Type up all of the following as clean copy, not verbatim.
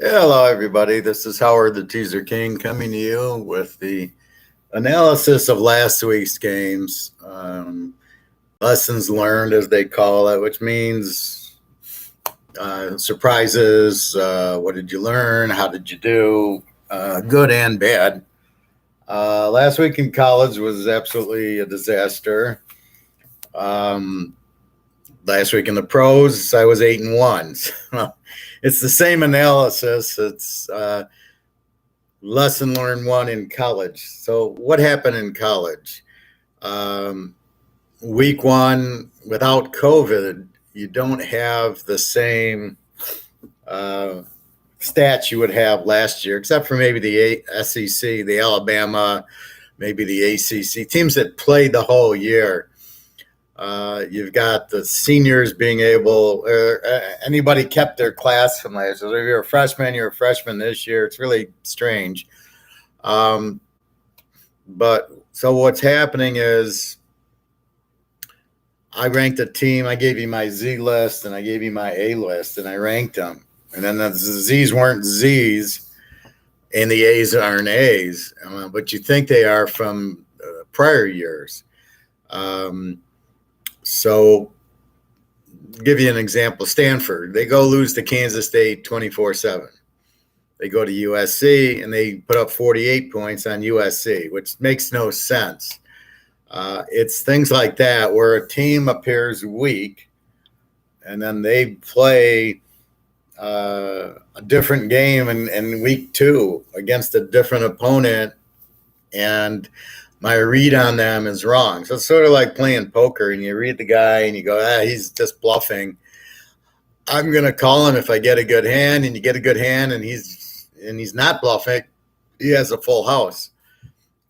Hello, everybody. This is Howard the Teaserking coming to you with the analysis of last week's games. Lessons learned, as they call it, which means surprises. What did you learn? How did you do? Good and bad. Last week in college was absolutely a disaster. Um, Last week in the pros, I was 8-1. It's the same analysis. It's lesson learned one in college. So, what happened in college? Um, Week one, without COVID, you don't have the same stats you would have last year, except for maybe the SEC, the Alabama, maybe the ACC teams that played the whole year. You've got the seniors being able, anybody kept their class from last year. So if you're a freshman this year. It's really strange. But so what's happening is I ranked a team. I gave you my Z list and I gave you my A list, and I ranked them. And then the Z's weren't Z's and the A's aren't A's, but you think they are from prior years. So give you an example. Stanford, they go lose to Kansas State 24-7. They go to USC and they put up 48 points on USC, which makes no sense. It's things like that where a team appears weak and then they play a different game in week two against a different opponent, and my read on them is wrong. So it's sort of like playing poker, and you read the guy and you go, he's just bluffing. I'm going to call him if I get a good hand, and you get a good hand and he's not bluffing. He has a full house.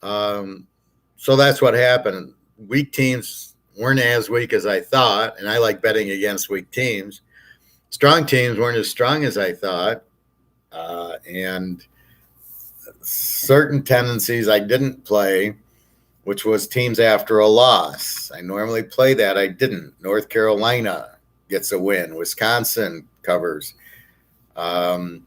So that's what happened. Weak teams weren't as weak as I thought, and I like betting against weak teams. Strong teams weren't as strong as I thought, and certain tendencies I didn't play, which was teams after a loss. I normally play that. I didn't. North Carolina gets a win. Wisconsin covers. There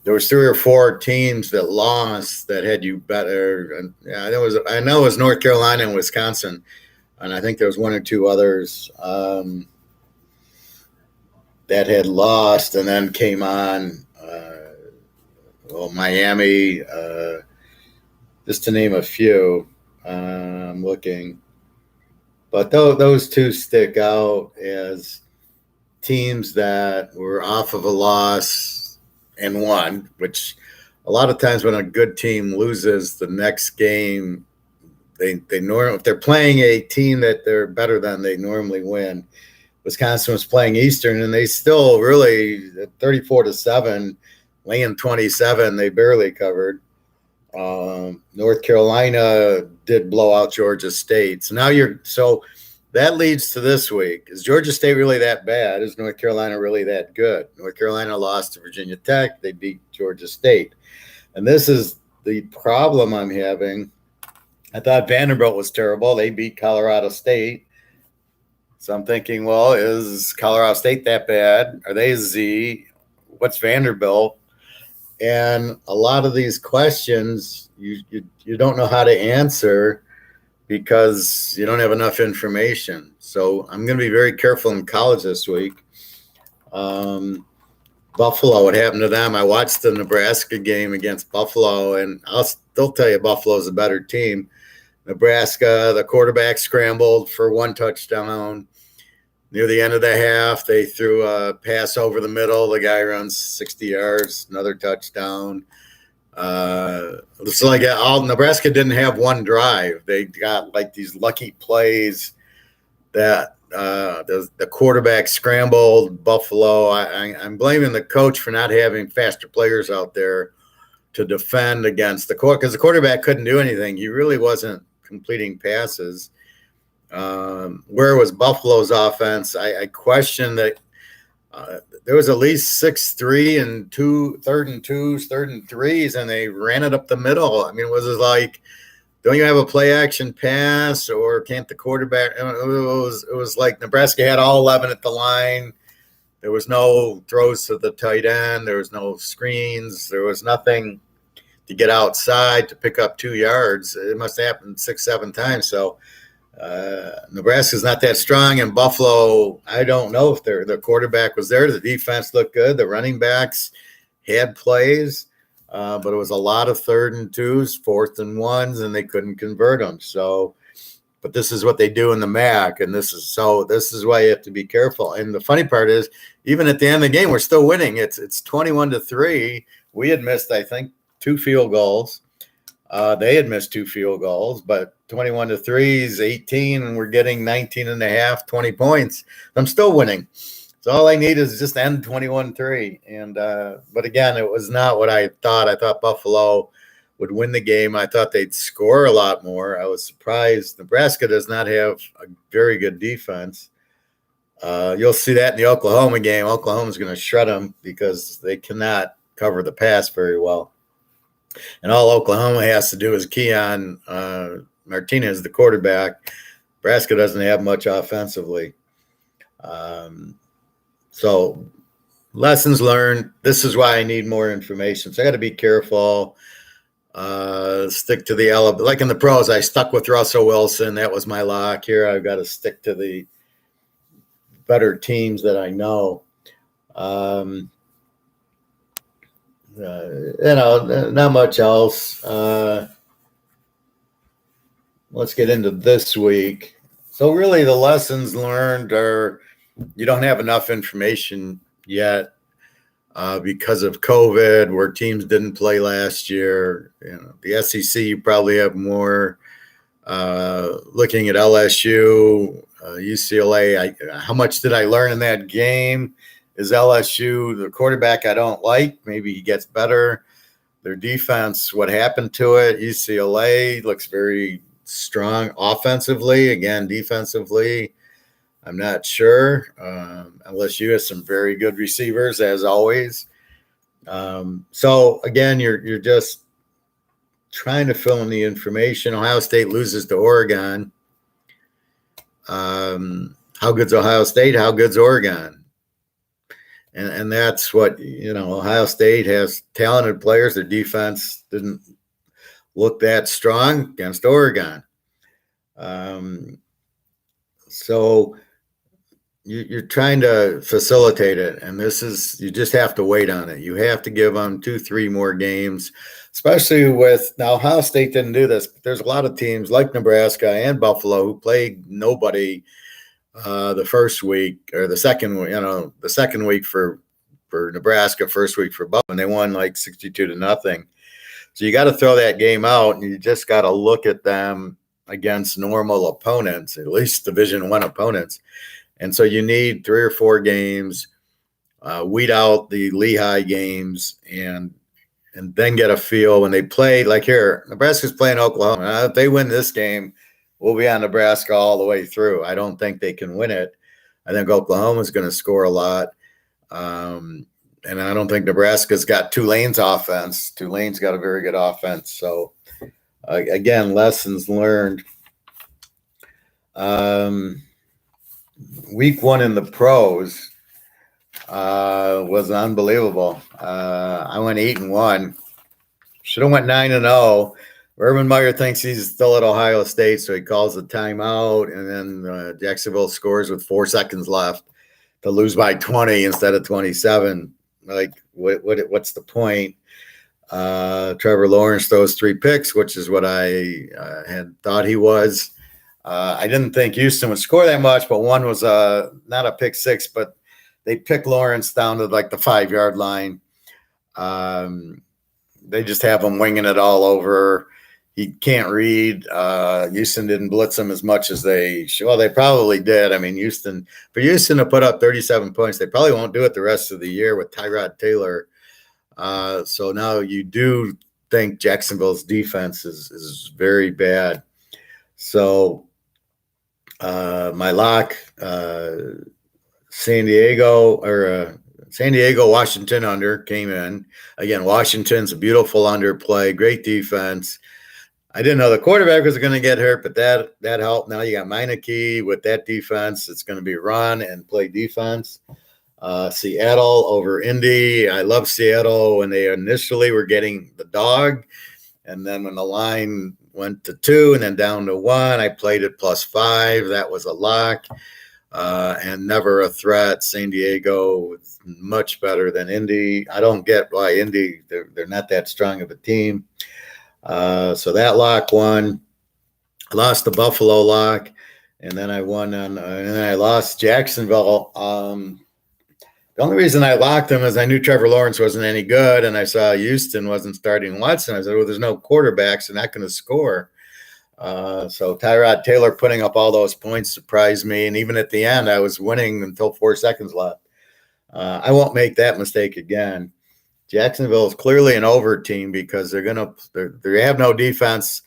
was 3 or 4 teams that lost that had you better. I know it was North Carolina and Wisconsin, and I think there was 1 or 2 others that had lost and then came on. Miami, just to name a few. I'm looking, but those 2 stick out as teams that were off of a loss and won, which a lot of times when a good team loses the next game, they normally, if they're playing a team that they're better than, they normally win. Wisconsin was playing Eastern, and they still really 34-7, laying 27. They barely covered. North Carolina did blow out Georgia State. So that leads to this week. Is Georgia State really that bad? Is North Carolina really that good? North Carolina lost to Virginia Tech. They beat Georgia State. And this is the problem I'm having. I thought Vanderbilt was terrible. They beat Colorado State. So I'm thinking, well, is Colorado State that bad? Are they a Z? What's Vanderbilt? And a lot of these questions you don't know how to answer because you don't have enough information. So I'm going to be very careful in college this week. Buffalo, what happened to them? I watched the Nebraska game against Buffalo, and I'll still tell you Buffalo's a better team. Nebraska, the quarterback scrambled for 1 touchdown. Near the end of the half, they threw a pass over the middle. The guy runs 60 yards, another touchdown. It's like Nebraska didn't have 1 drive. They got like these lucky plays that the quarterback scrambled. Buffalo, I'm blaming the coach for not having faster players out there to defend against the court, because the quarterback couldn't do anything. He really wasn't completing passes. Where was Buffalo's offense? I question that there was at least 6-3 and 2 3rd and 2s, 3rd and 3s, and they ran it up the middle. I mean, was it like, don't you have a play action pass, or can't the quarterback? It was like Nebraska had all 11 at the line. There was no throws to the tight end. There was no screens. There was nothing to get outside to pick up 2 yards. It must have happened 6, 7 times. So Nebraska's not that strong. And Buffalo, I don't know if their quarterback was there. The defense looked good. The running backs had plays, but it was a lot of 3rd and 2s, 4th and 1s, and they couldn't convert them. So, but this is what they do in the MAC, and this is why you have to be careful. And the funny part is, even at the end of the game, we're still winning. It's 21-3. We had missed, I think, 2 field goals. They had missed 2 field goals, but 21-3 is 18, and we're getting 19 and a half, 20 points. I'm still winning. So all I need is just end 21-3. And but again, it was not what I thought. I thought Buffalo would win the game. I thought they'd score a lot more. I was surprised. Nebraska does not have a very good defense. You'll see that in the Oklahoma game. Oklahoma's going to shred them because they cannot cover the pass very well. And all Oklahoma has to do is key on Martinez, the quarterback. Nebraska doesn't have much offensively. So lessons learned. This is why I need more information. So I got to be careful. Stick to the element. Like in the pros, I stuck with Russell Wilson. That was my lock. Here I've got to stick to the better teams that I know. Not much else. Let's get into this week. So really the lessons learned are you don't have enough information yet because of COVID, where teams didn't play last year. The SEC, you probably have more. Looking at LSU, UCLA, how much did I learn in that game? Is LSU the quarterback I don't like? Maybe he gets better. Their defense, what happened to it? UCLA looks very strong offensively. Again, defensively, I'm not sure. LSU has some very good receivers, as always. So, again, you're just trying to fill in the information. Ohio State loses to Oregon. How good's Ohio State? How good's Oregon? And that's what, Ohio State has talented players. Their defense didn't look that strong against Oregon. So you're trying to facilitate it. And you just have to wait on it. You have to give them 2-3 more games, especially now Ohio State didn't do this, but there's a lot of teams like Nebraska and Buffalo who played nobody the first week or the second week for Nebraska, first week for Buffalo, and they won like 62-0. So you got to throw that game out, and you just got to look at them against normal opponents, at least Division I opponents. And so you need 3 or 4 games, weed out the Lehigh games, and then get a feel when they play. Like here, Nebraska's playing Oklahoma. If they win this game, we'll be on Nebraska all the way through. I don't think they can win it. I think Oklahoma's going to score a lot. And I don't think Nebraska's got Tulane's offense. Tulane's got a very good offense. So, again, lessons learned. Week 1 in the pros was unbelievable. I went 8-1. Should have went 9-0. Urban Meyer thinks he's still at Ohio State, so he calls a timeout, and then Jacksonville scores with 4 seconds left to lose by 20 instead of 27. Like, what's the point? Trevor Lawrence throws 3 picks, which is what I had thought he was. I didn't think Houston would score that much, but one was not a pick 6, but they picked Lawrence down to like the 5-yard line. They just have him winging it all over. He can't read. Houston didn't blitz him as much as they should. Well, they probably did. I mean, for Houston to put up 37 points, they probably won't do it the rest of the year with Tyrod Taylor. So now you do think Jacksonville's defense is very bad. So my lock, San Diego, Washington under came in. Again, Washington's a beautiful underplay, great defense. I didn't know the quarterback was going to get hurt, but that helped. Now you got Meineke with that defense. It's going to be run and play defense. Seattle over Indy. I love Seattle when they initially were getting the dog. And then when the line went to 2 and then down to 1, I played it +5. That was a lock. And never a threat. San Diego was much better than Indy. I don't get why Indy, they're not that strong of a team. So that lock won. I lost the Buffalo lock, and then I won and then I lost Jacksonville. The only reason I locked them is I knew Trevor Lawrence wasn't any good, and I saw Houston wasn't starting Watson. I said, well, there's no quarterbacks. They're not going to score. So Tyrod Taylor putting up all those points surprised me. And even at the end, I was winning until 4 seconds left. I won't make that mistake again. Jacksonville is clearly an over team because they have no defense,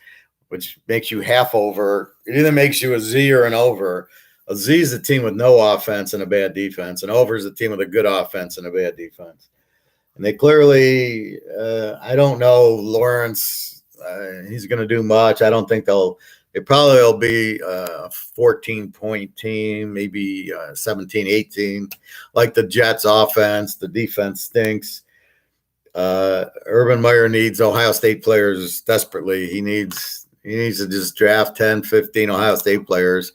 which makes you half over. It either makes you a Z or an over. A Z is a team with no offense and a bad defense. An over is a team with a good offense and a bad defense. And they clearly, I don't know, Lawrence, he's going to do much. I don't think it probably will be a 14-point team, maybe 17, 18. Like the Jets offense, the defense stinks. Urban Meyer needs Ohio State players desperately. He needs to just draft 10, 15 Ohio State players.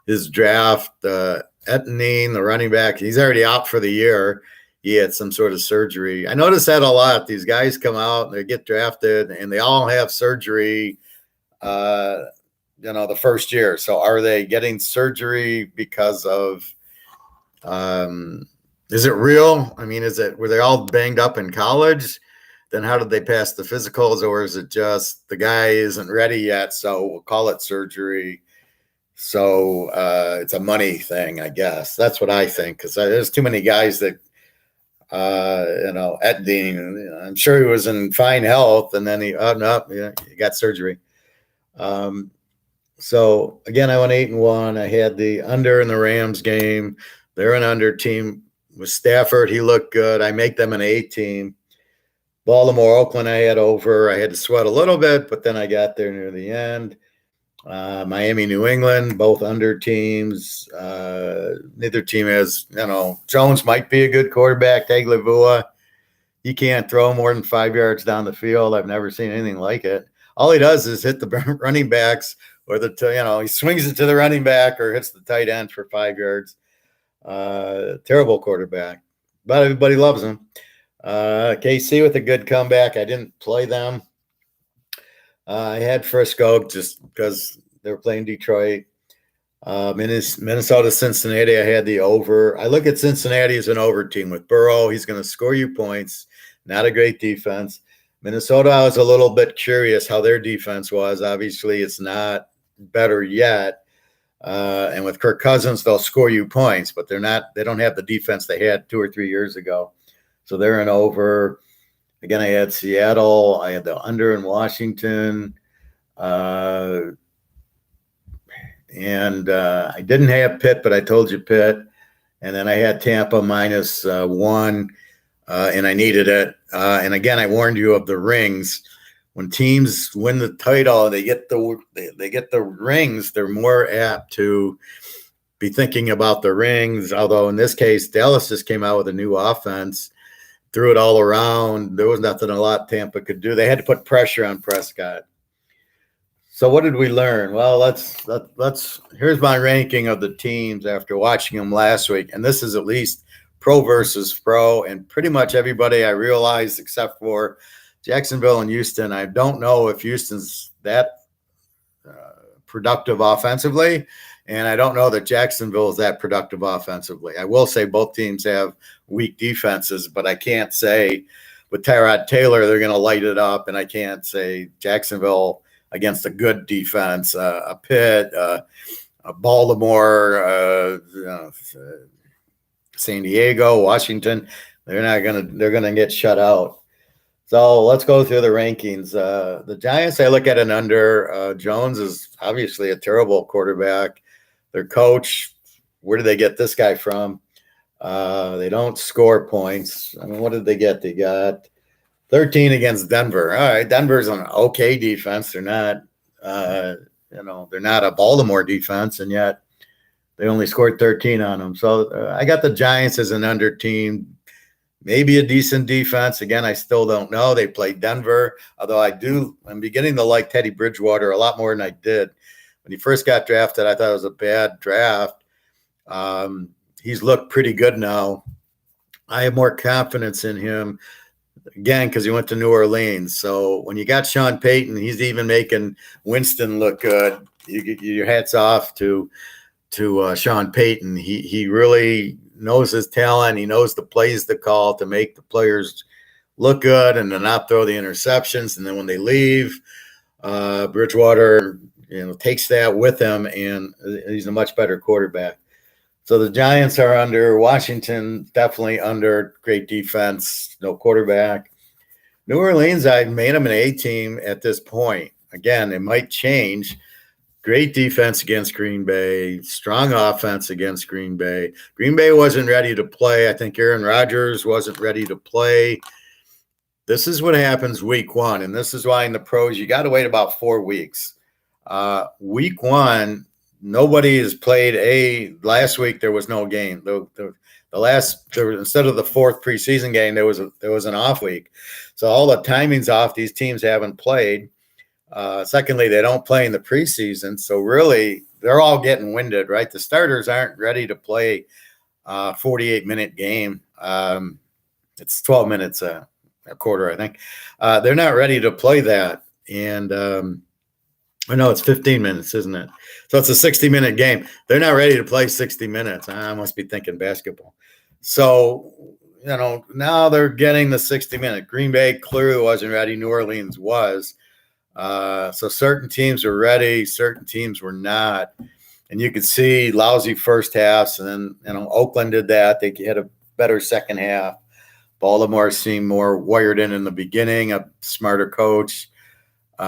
His draft, Etienne, the running back, he's already out for the year. He had some sort of surgery. I notice that a lot. These guys come out, they get drafted, and they all have surgery, the first year. So are they getting surgery because of is it real? I mean, were they all banged up in college? Then how did they pass the physicals? Or is it just the guy isn't ready yet, so we'll call it surgery? So it's a money thing, I guess. That's what I think, because there's too many guys that, Etienne, I'm sure he was in fine health, and then he got surgery. So again, I went 8-1. I had the under in the Rams game. They're an under team with Stafford. He looked good. I make them an A team. Baltimore, Oakland, I had over. I had to sweat a little bit, but then I got there near the end. Miami, New England, both under teams. Neither team has, Jones might be a good quarterback. Tagovailoa, he can't throw more than 5 yards down the field. I've never seen anything like it. All he does is hit the running backs, or he swings it to the running back or hits the tight end for 5 yards. Terrible quarterback, but everybody loves him. KC with a good comeback. I didn't play them. I had Frisco just because they were playing Detroit. Minnesota, Cincinnati, I had the over. I look at Cincinnati as an over team with Burrow. He's going to score you points. Not a great defense. Minnesota, I was a little bit curious how their defense was. Obviously, it's not better yet. And with Kirk Cousins, they'll score you points, but they don't have the defense they had 2 or 3 years ago. So they're an over. Again, I had Seattle. I had the under in Washington. And I didn't have Pitt, but I told you Pitt. And then I had Tampa -1, and I needed it. And again, I warned you of the rings. When teams win the title, they get the rings, they're more apt to be thinking about the rings. Although in this case, Dallas just came out with a new offense, threw it all around. There was nothing a lot Tampa could do. They had to put pressure on Prescott. So what did we learn? Well, here's my ranking of the teams after watching them last week. And this is at least pro versus pro. And pretty much everybody I realized, except for Jacksonville and Houston, I don't know if Houston's that productive offensively. And I don't know that Jacksonville is that productive offensively. I will say both teams have weak defenses, but I can't say with Tyrod Taylor, they're going to light it up. And I can't say Jacksonville against a good defense, a Pitt, a Baltimore, San Diego, Washington, they're going to get shut out. So let's go through the rankings. The Giants, I look at an under. Jones is obviously a terrible quarterback. Their coach, where did they get this guy from? They don't score points. I mean, what did they get? They got 13 against Denver. All right, Denver's an okay defense. They're not, they're not a Baltimore defense, and yet They only scored 13 on them. So I got the Giants as an under team. Maybe a decent defense. Again, I still don't know. They played Denver, although I'm beginning to like Teddy Bridgewater a lot more than I did. When he first got drafted, I thought it was a bad draft. He's looked pretty good now. I have more confidence in him, again, because he went to New Orleans. So when you got Sean Payton, he's even making Winston look good. Your hats off to Sean Payton. He really knows his talent. He knows the plays to call to make the players look good and to not throw the interceptions. And then when they leave, Bridgewater, takes that with him, and he's a much better quarterback. So the Giants are under. Washington definitely under. Great defense, no quarterback. New Orleans, I made them an A team at this point. Again, it might change. Great defense against Green Bay, strong offense against Green Bay. Green Bay wasn't ready to play. I think Aaron Rodgers wasn't ready to play. This is what happens week one, and this is why in the pros you got to wait about 4 weeks. Week one, nobody has played. Last week there was no game. Instead of the fourth preseason game, there was an off week, so all the timing's off. These teams haven't played. Secondly, they don't play in the preseason, so really they're all getting winded, right? The starters aren't ready to play a 48-minute game. It's 12 minutes a quarter, I think. They're not ready to play that, and I know it's 15 minutes, isn't it? So it's a 60-minute game. They're not ready to play 60 minutes. I must be thinking basketball. So, now they're getting the 60-minute. Green Bay clearly wasn't ready. New Orleans was. So certain teams were ready, certain teams were not. And you could see lousy first halves. And then, Oakland did that. They had a better second half. Baltimore seemed more wired in the beginning, a smarter coach. So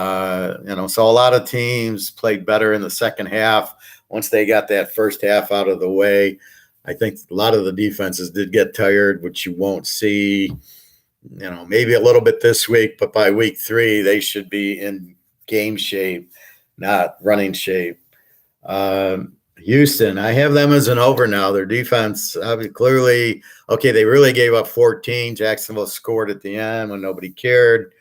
a lot of teams played better in the second half once they got that first half out of the way. I think a lot of the defenses did get tired, which you won't see, maybe a little bit this week, but by week 3, they should be in game shape, not running shape. Houston, I have them as an over now. Their defense, clearly, they really gave up 14. Jacksonville scored at the end when nobody cared.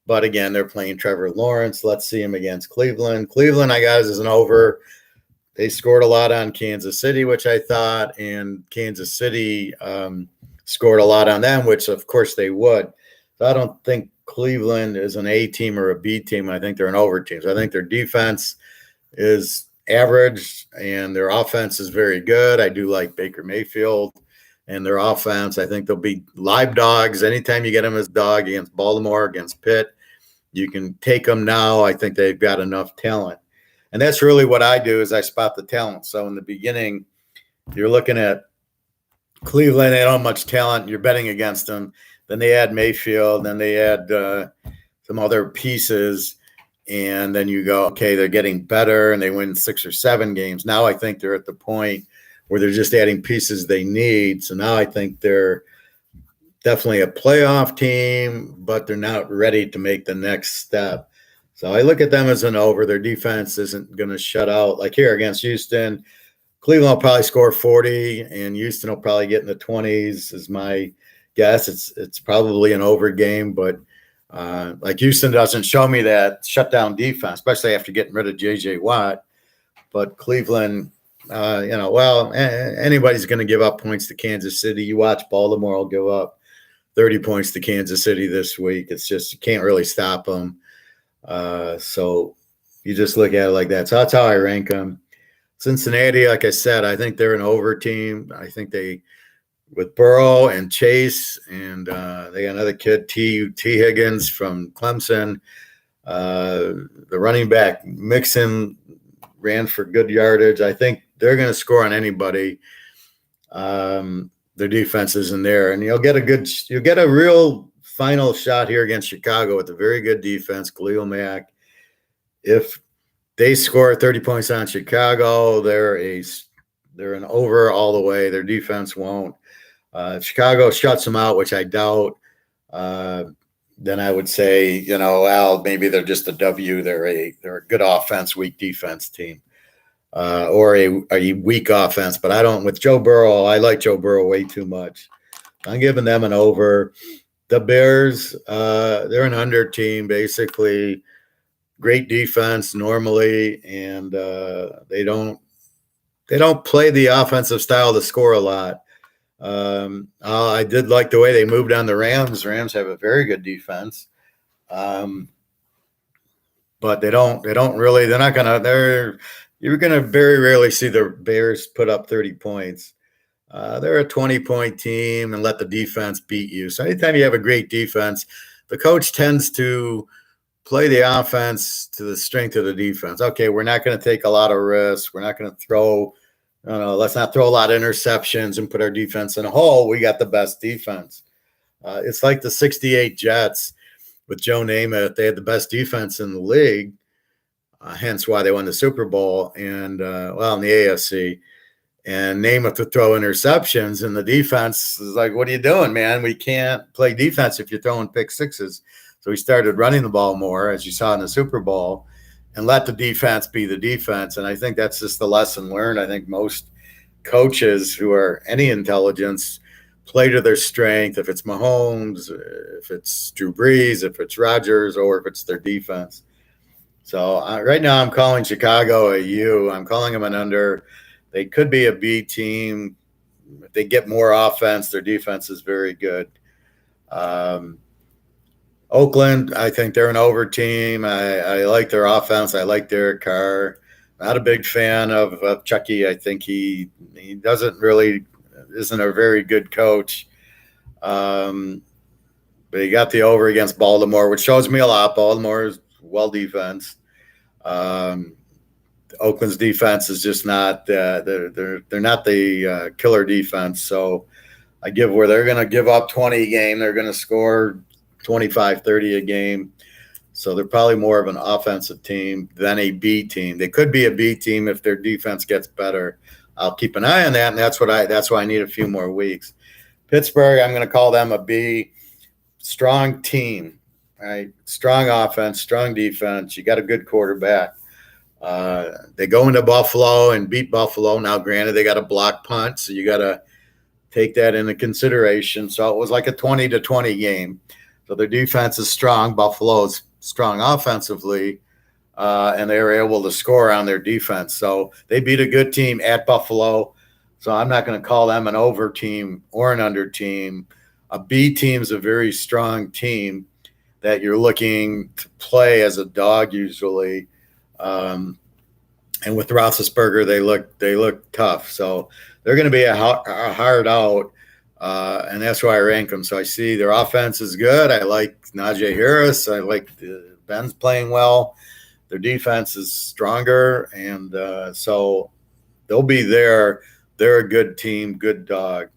But again, they're playing Trevor Lawrence. Let's see him against Cleveland. Cleveland, I got as an over. They scored a lot on Kansas City, which I thought, and Kansas City scored a lot on them, which of course they would. So I don't think Cleveland is an A team or a B team. I think they're an over team. So I think their defense is average and their offense is very good. I do like Baker Mayfield and their offense. I think they'll be live dogs. Anytime you get them as dog against Baltimore, against Pitt, you can take them now. I think they've got enough talent. And that's really what I do is I spot the talent. So in the beginning, you're looking at Cleveland, they don't have much talent. You're betting against them. Then they add Mayfield. Then they add some other pieces. And then you go, okay, they're getting better, and they win 6 or 7 games. Now I think they're at the point where they're just adding pieces they need. So now I think they're definitely a playoff team, but they're not ready to make the next step. So I look at them as an over. Their defense isn't going to shut out. Like here against Houston, Cleveland will probably score 40, and Houston will probably get in the 20s is my guess. It's probably an over game, but like Houston doesn't show me that shutdown defense, especially after getting rid of J.J. Watt. But Cleveland, anybody's going to give up points to Kansas City. You watch Baltimore will give up 30 points to Kansas City this week. It's just you can't really stop them. So you just look at it like that. So that's how I rank them. Cincinnati, like I said, I think they're an over team. I think with Burrow and Chase, and they got another kid, T. Higgins from Clemson. The running back Mixon ran for good yardage. I think they're going to score on anybody. Their defense isn't there, and you'll get a real final shot here against Chicago with a very good defense, Khalil Mack. If they score 30 points on Chicago, they're an over all the way. Their defense won't. If Chicago shuts them out, which I doubt, then I would say, maybe they're just a W. They're a good offense, weak defense team. or a weak offense. But I don't, with Joe Burrow, I like Joe Burrow way too much. I'm giving them an over. The Bears, they're an under team, basically. Great defense normally, and they don't play the offensive style to score a lot. I did like the way they moved on the Rams. Rams have a very good defense, but they're not gonna. You're gonna very rarely see the Bears put up 30 points. They're a 20-point team and let the defense beat you. So anytime you have a great defense, the coach tends to play the offense to the strength of the defense. Okay, we're not going to take a lot of risks. We're not going to throw, let's not throw a lot of interceptions and put our defense in a hole. We got the best defense. It's like the 68 Jets with Joe Namath. They had the best defense in the league, hence why they won the Super Bowl and, in the AFC. And Namath would throw interceptions, and the defense is like, what are you doing, man? We can't play defense if you're throwing pick sixes. So he started running the ball more, as you saw in the Super Bowl, and let the defense be the defense. And I think that's just the lesson learned. I think most coaches who are any intelligence play to their strength. If it's Mahomes, if it's Drew Brees, if it's Rodgers, or if it's their defense. So right now I'm calling Chicago a U. I'm calling them an under. They could be a B team. If they get more offense, their defense is very good. Oakland, I think they're an over team. I like their offense. I like Derek Carr. Not a big fan of Chucky. I think he isn't a very good coach. But he got the over against Baltimore, which shows me a lot. Baltimore is well defense. Oakland's defense is just not they're not the killer defense. So I give where they're going to give up 20 a game. They're going to score 25, 30 a game. So they're probably more of an offensive team than a B team. They could be a B team if their defense gets better. I'll keep an eye on that, and that's why I need a few more weeks. Pittsburgh, I'm going to call them a B. Strong team, right? Strong offense, strong defense. You got a good quarterback. They go into Buffalo and beat Buffalo. Now, granted, they got a block punt, so you got to take that into consideration. So it was like a 20-20 game. So their defense is strong. Buffalo's strong offensively, and they were able to score on their defense. So they beat a good team at Buffalo. So I'm not going to call them an over team or an under team. A B team is a very strong team that you're looking to play as a dog usually. And with Roethlisberger, they look tough. So they're going to be a hard out. And that's why I rank them. So I see their offense is good. I like Najee Harris. I like Ben's playing well. Their defense is stronger. And so they'll be there. They're a good team, good dog.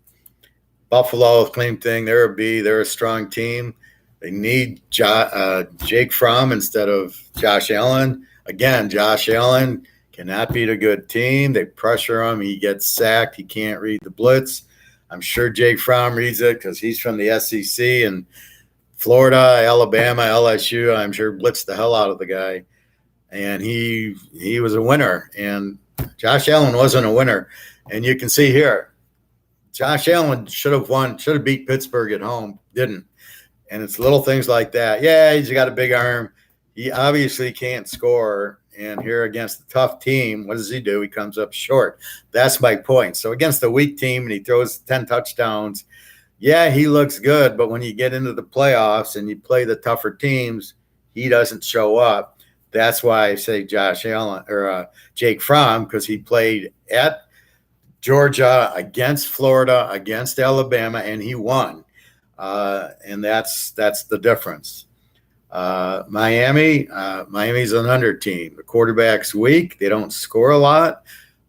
Buffalo, same thing. They're a B. They're a strong team. They need Jake Fromm instead of Josh Allen. Again, Josh Allen cannot beat a good team. They pressure him. He gets sacked. He can't read the blitz. I'm sure Jake Fromm reads it because he's from the SEC and Florida, Alabama, LSU. I'm sure blitzed the hell out of the guy. And he was a winner. And Josh Allen wasn't a winner. And you can see here, Josh Allen should have beat Pittsburgh at home. Didn't. And it's little things like that. Yeah, he's got a big arm. He obviously can't score. And here against a tough team, what does he do? He comes up short. That's my point. So against a weak team and he throws 10 touchdowns, yeah, he looks good. But when you get into the playoffs and you play the tougher teams, he doesn't show up. That's why I say Josh Allen or Jake Fromm, because he played at Georgia, against Florida, against Alabama, and he won. And that's the difference. Miami's an under team. The quarterback's weak. They don't score a lot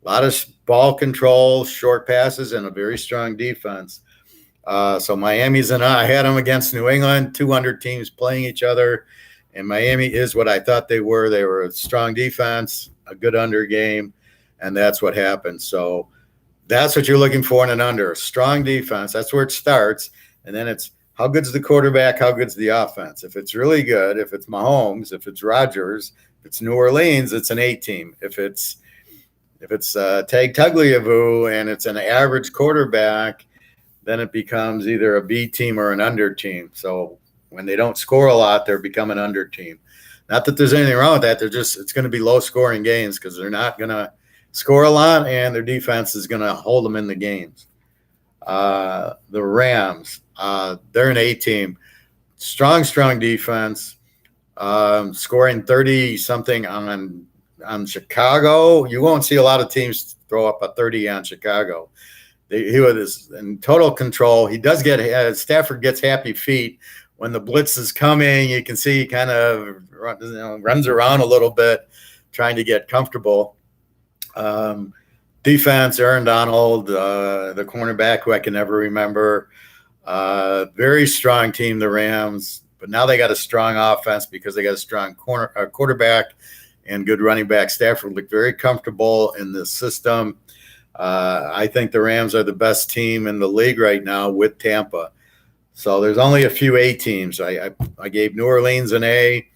of ball control, short passes, and a very strong defense. So Miami's I had them against New England, 200 teams playing each other, and Miami is what I thought they were. They were a strong defense, a good under game, and that's what happened. So that's what you're looking for in an under. A strong defense. That's where it starts, and then it's how good's the quarterback? How good's the offense? If it's really good, if it's Mahomes, if it's Rodgers, if it's New Orleans, it's an A team. If it's If it's Tag Tagliavue and it's an average quarterback, then it becomes either a B team or an under team. So when they don't score a lot, they're becoming an under team. Not that there's anything wrong with that. It's going to be low scoring games because they're not going to score a lot and their defense is going to hold them in the games. The Rams, they're an A team. Strong defense, scoring 30 something on Chicago. You won't see a lot of teams throw up a 30 on Chicago. He was in total control. He does get Stafford gets happy feet when the blitz is coming. You can see he kind of runs around a little bit, trying to get comfortable. Defense, Aaron Donald, the cornerback who I can never remember. Very strong team, the Rams. But now they got a strong offense because they got a strong quarterback and good running back. Stafford looked very comfortable in the system. I think the Rams are the best team in the league right now with Tampa. So there's only a few A teams. I gave New Orleans an A.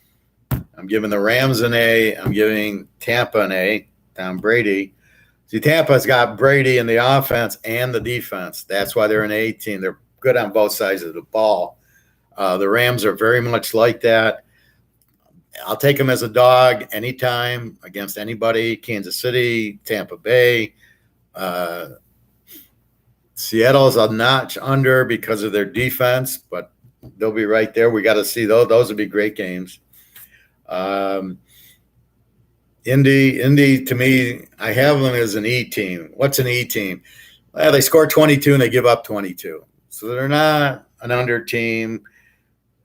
I'm giving the Rams an A. I'm giving Tampa an A. Tom Brady. See, Tampa's got Brady in the offense and the defense. That's why they're an A team. They're good on both sides of the ball. The Rams are very much like that. I'll take them as a dog anytime against anybody. Kansas City, Tampa Bay. Seattle's a notch under because of their defense, but they'll be right there. We got to see those. Those would be great games. Indy, to me, I have them as an E team. What's an E team? Well, they score 22 and they give up 22. So they're not an under team.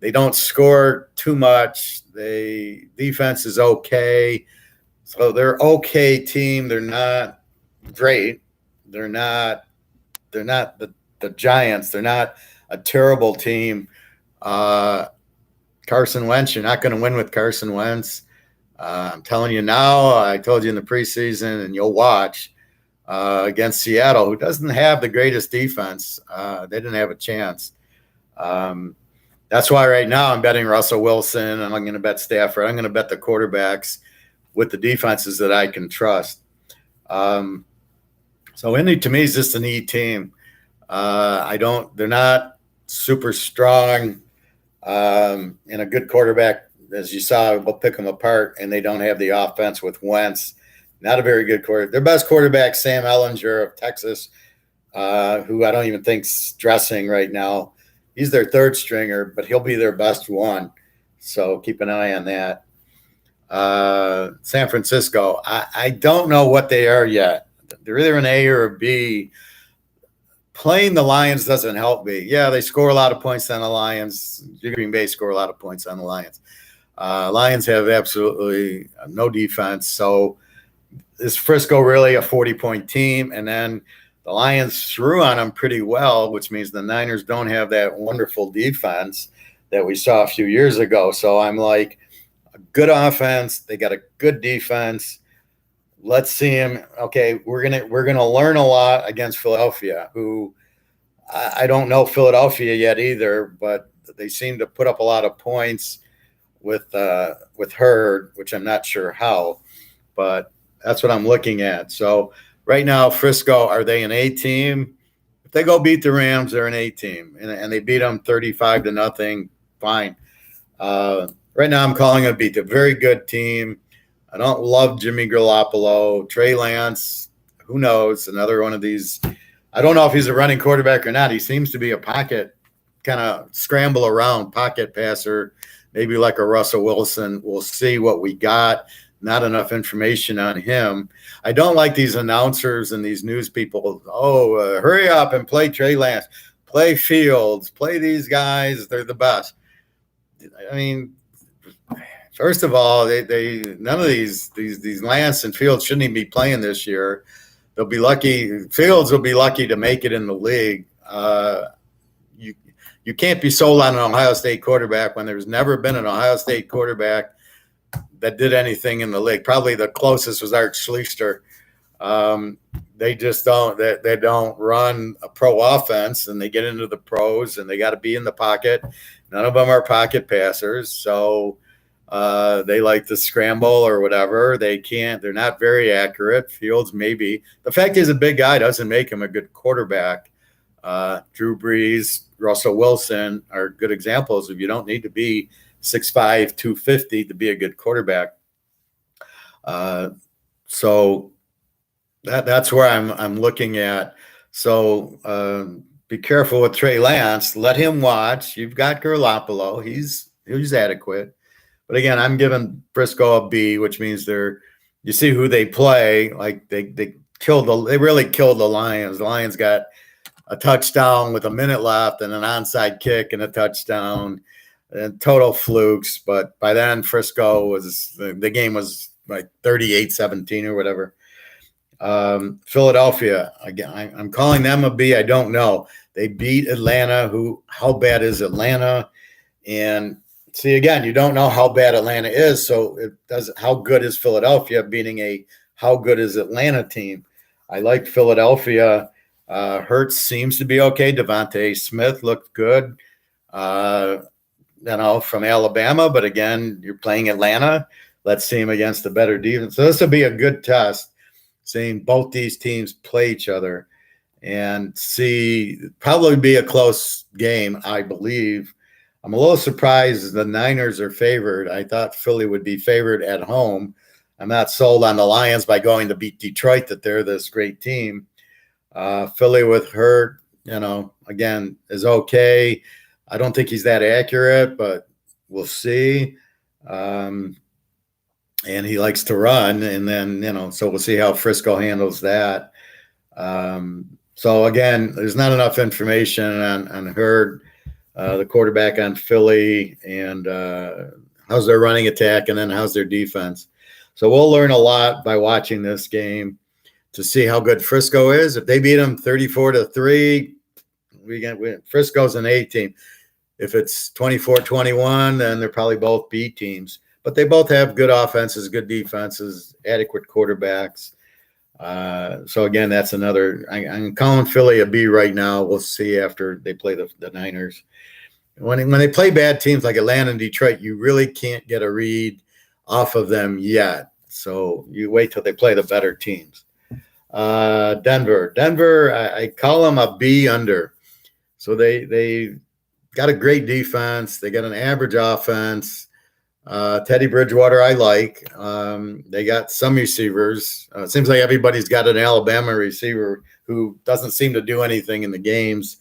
They don't score too much. Defense is okay. So they're okay team. They're not great. They're not the Giants. They're not a terrible team. Carson Wentz, you're not going to win with Carson Wentz. I'm telling you now, I told you in the preseason, and you'll watch against Seattle, who doesn't have the greatest defense. They didn't have a chance. That's why right now I'm betting Russell Wilson, and I'm going to bet Stafford. I'm going to bet the quarterbacks with the defenses that I can trust. So Indy, to me, is just an E team. They're not super strong, and a good quarterback, as you saw, will pick them apart, and they don't have the offense with Wentz. Not a very good quarterback. Their best quarterback, Sam Ehlinger of Texas, who I don't even think's dressing right now. He's their third stringer, but he'll be their best one. So keep an eye on that. San Francisco, I don't know what they are yet. They're either an A or a B. Playing the Lions doesn't help me. Yeah, they score a lot of points on the Lions. Green Bay score a lot of points on the Lions. Lions have absolutely no defense. So is Frisco really a 40-point team? And then the Lions threw on them pretty well, which means the Niners don't have that wonderful defense that we saw a few years ago. So I'm like, a good offense. They got a good defense. Let's see him. Okay, we're gonna learn a lot against Philadelphia, who I don't know Philadelphia yet either, but they seem to put up a lot of points with Hurd, which I'm not sure how, but that's what I'm looking at. So right now, Frisco, are they an A team? If they go beat the Rams, they're an A team, and they beat them 35-0. Fine. Right now, I'm calling it a beat. A very good team. I don't love Jimmy Garoppolo. Trey Lance, who knows? Another one of these. I don't know if he's a running quarterback or not. He seems to be a pocket, kind of scramble around pocket passer, maybe like a Russell Wilson. We'll see what we got. Not enough information on him. I don't like these announcers and these news people. Hurry up and play Trey Lance. Play Fields. Play these guys. They're the best. I mean, first of all, they none of these Lance and Fields shouldn't even be playing this year. They'll be lucky. Fields will be lucky to make it in the league. You can't be sold on an Ohio State quarterback when there's never been an Ohio State quarterback that did anything in the league. Probably the closest was Art Schlichter. They just don't. They don't run a pro offense, and they get into the pros, and they got to be in the pocket. None of them are pocket passers, so They like to scramble or whatever. They're not very accurate. Fields, maybe. The fact he's a big guy doesn't make him a good quarterback. Drew Brees, Russell Wilson are good examples of you don't need to be 6'5", 250 to be a good quarterback. So that's where I'm looking at. So be careful with Trey Lance. Let him watch. You've got Garoppolo. He's adequate. But again, I'm giving Frisco a B, which means you see who they play. Like they really killed the Lions. The Lions got a touchdown with a minute left and an onside kick and a touchdown and total flukes. But by then Frisco the game was like 38-17 or whatever. Philadelphia, again, I'm calling them a B. I don't know. They beat Atlanta. How bad is Atlanta? And see, again, you don't know how bad Atlanta is. So how good is Philadelphia beating how good is Atlanta team? I like Philadelphia. Hurts seems to be okay. Devontae Smith looked good, from Alabama. But again, you're playing Atlanta. Let's see him against a better defense. So this will be a good test, seeing both these teams play each other and probably be a close game, I believe. I'm a little surprised the Niners are favored. I thought Philly would be favored at home. I'm not sold on the Lions by going to beat Detroit that they're this great team. Philly with Hurt, again, is okay. I don't think he's that accurate, but we'll see. And he likes to run, and then, so we'll see how Frisco handles that. So again, there's not enough information on Hurd, the quarterback on Philly, and how's their running attack, and then how's their defense. So we'll learn a lot by watching this game to see how good Frisco is. If they beat them 34-3, Frisco's an A team. If it's 24-21, then they're probably both B teams. But they both have good offenses, good defenses, adequate quarterbacks. So again, that's another. I'm calling Philly a B right now. We'll see after they play the Niners. When they play bad teams like Atlanta and Detroit, you really can't get a read off of them yet. So you wait till they play the better teams. Denver, I call them a B under. So they got a great defense. They got an average offense. Teddy Bridgewater, I like. They got some receivers. It seems like everybody's got an Alabama receiver who doesn't seem to do anything in the games.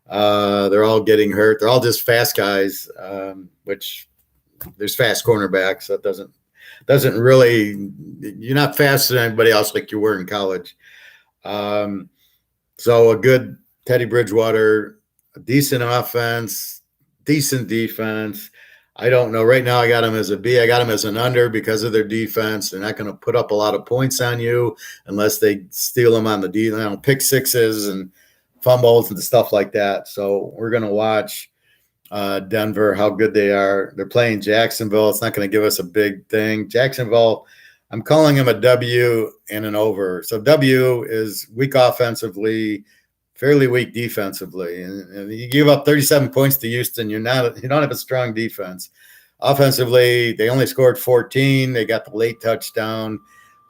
They're all getting hurt. They're all just fast guys, which there's fast cornerbacks. So it doesn't really – you're not faster than anybody else like you were in college. So a good Teddy Bridgewater, a decent offense, decent defense. I don't know. Right now, I got them as a B. I got them as an under because of their defense. They're not going to put up a lot of points on you unless they steal them on the pick sixes and fumbles and stuff like that. So we're going to watch Denver, how good they are. They're playing Jacksonville. It's not going to give us a big thing. Jacksonville, I'm calling them a W and an over. So W is weak offensively, fairly weak defensively, and you give up 37 points to Houston. You don't have a strong defense. Offensively, they only scored 14. They got the late touchdown,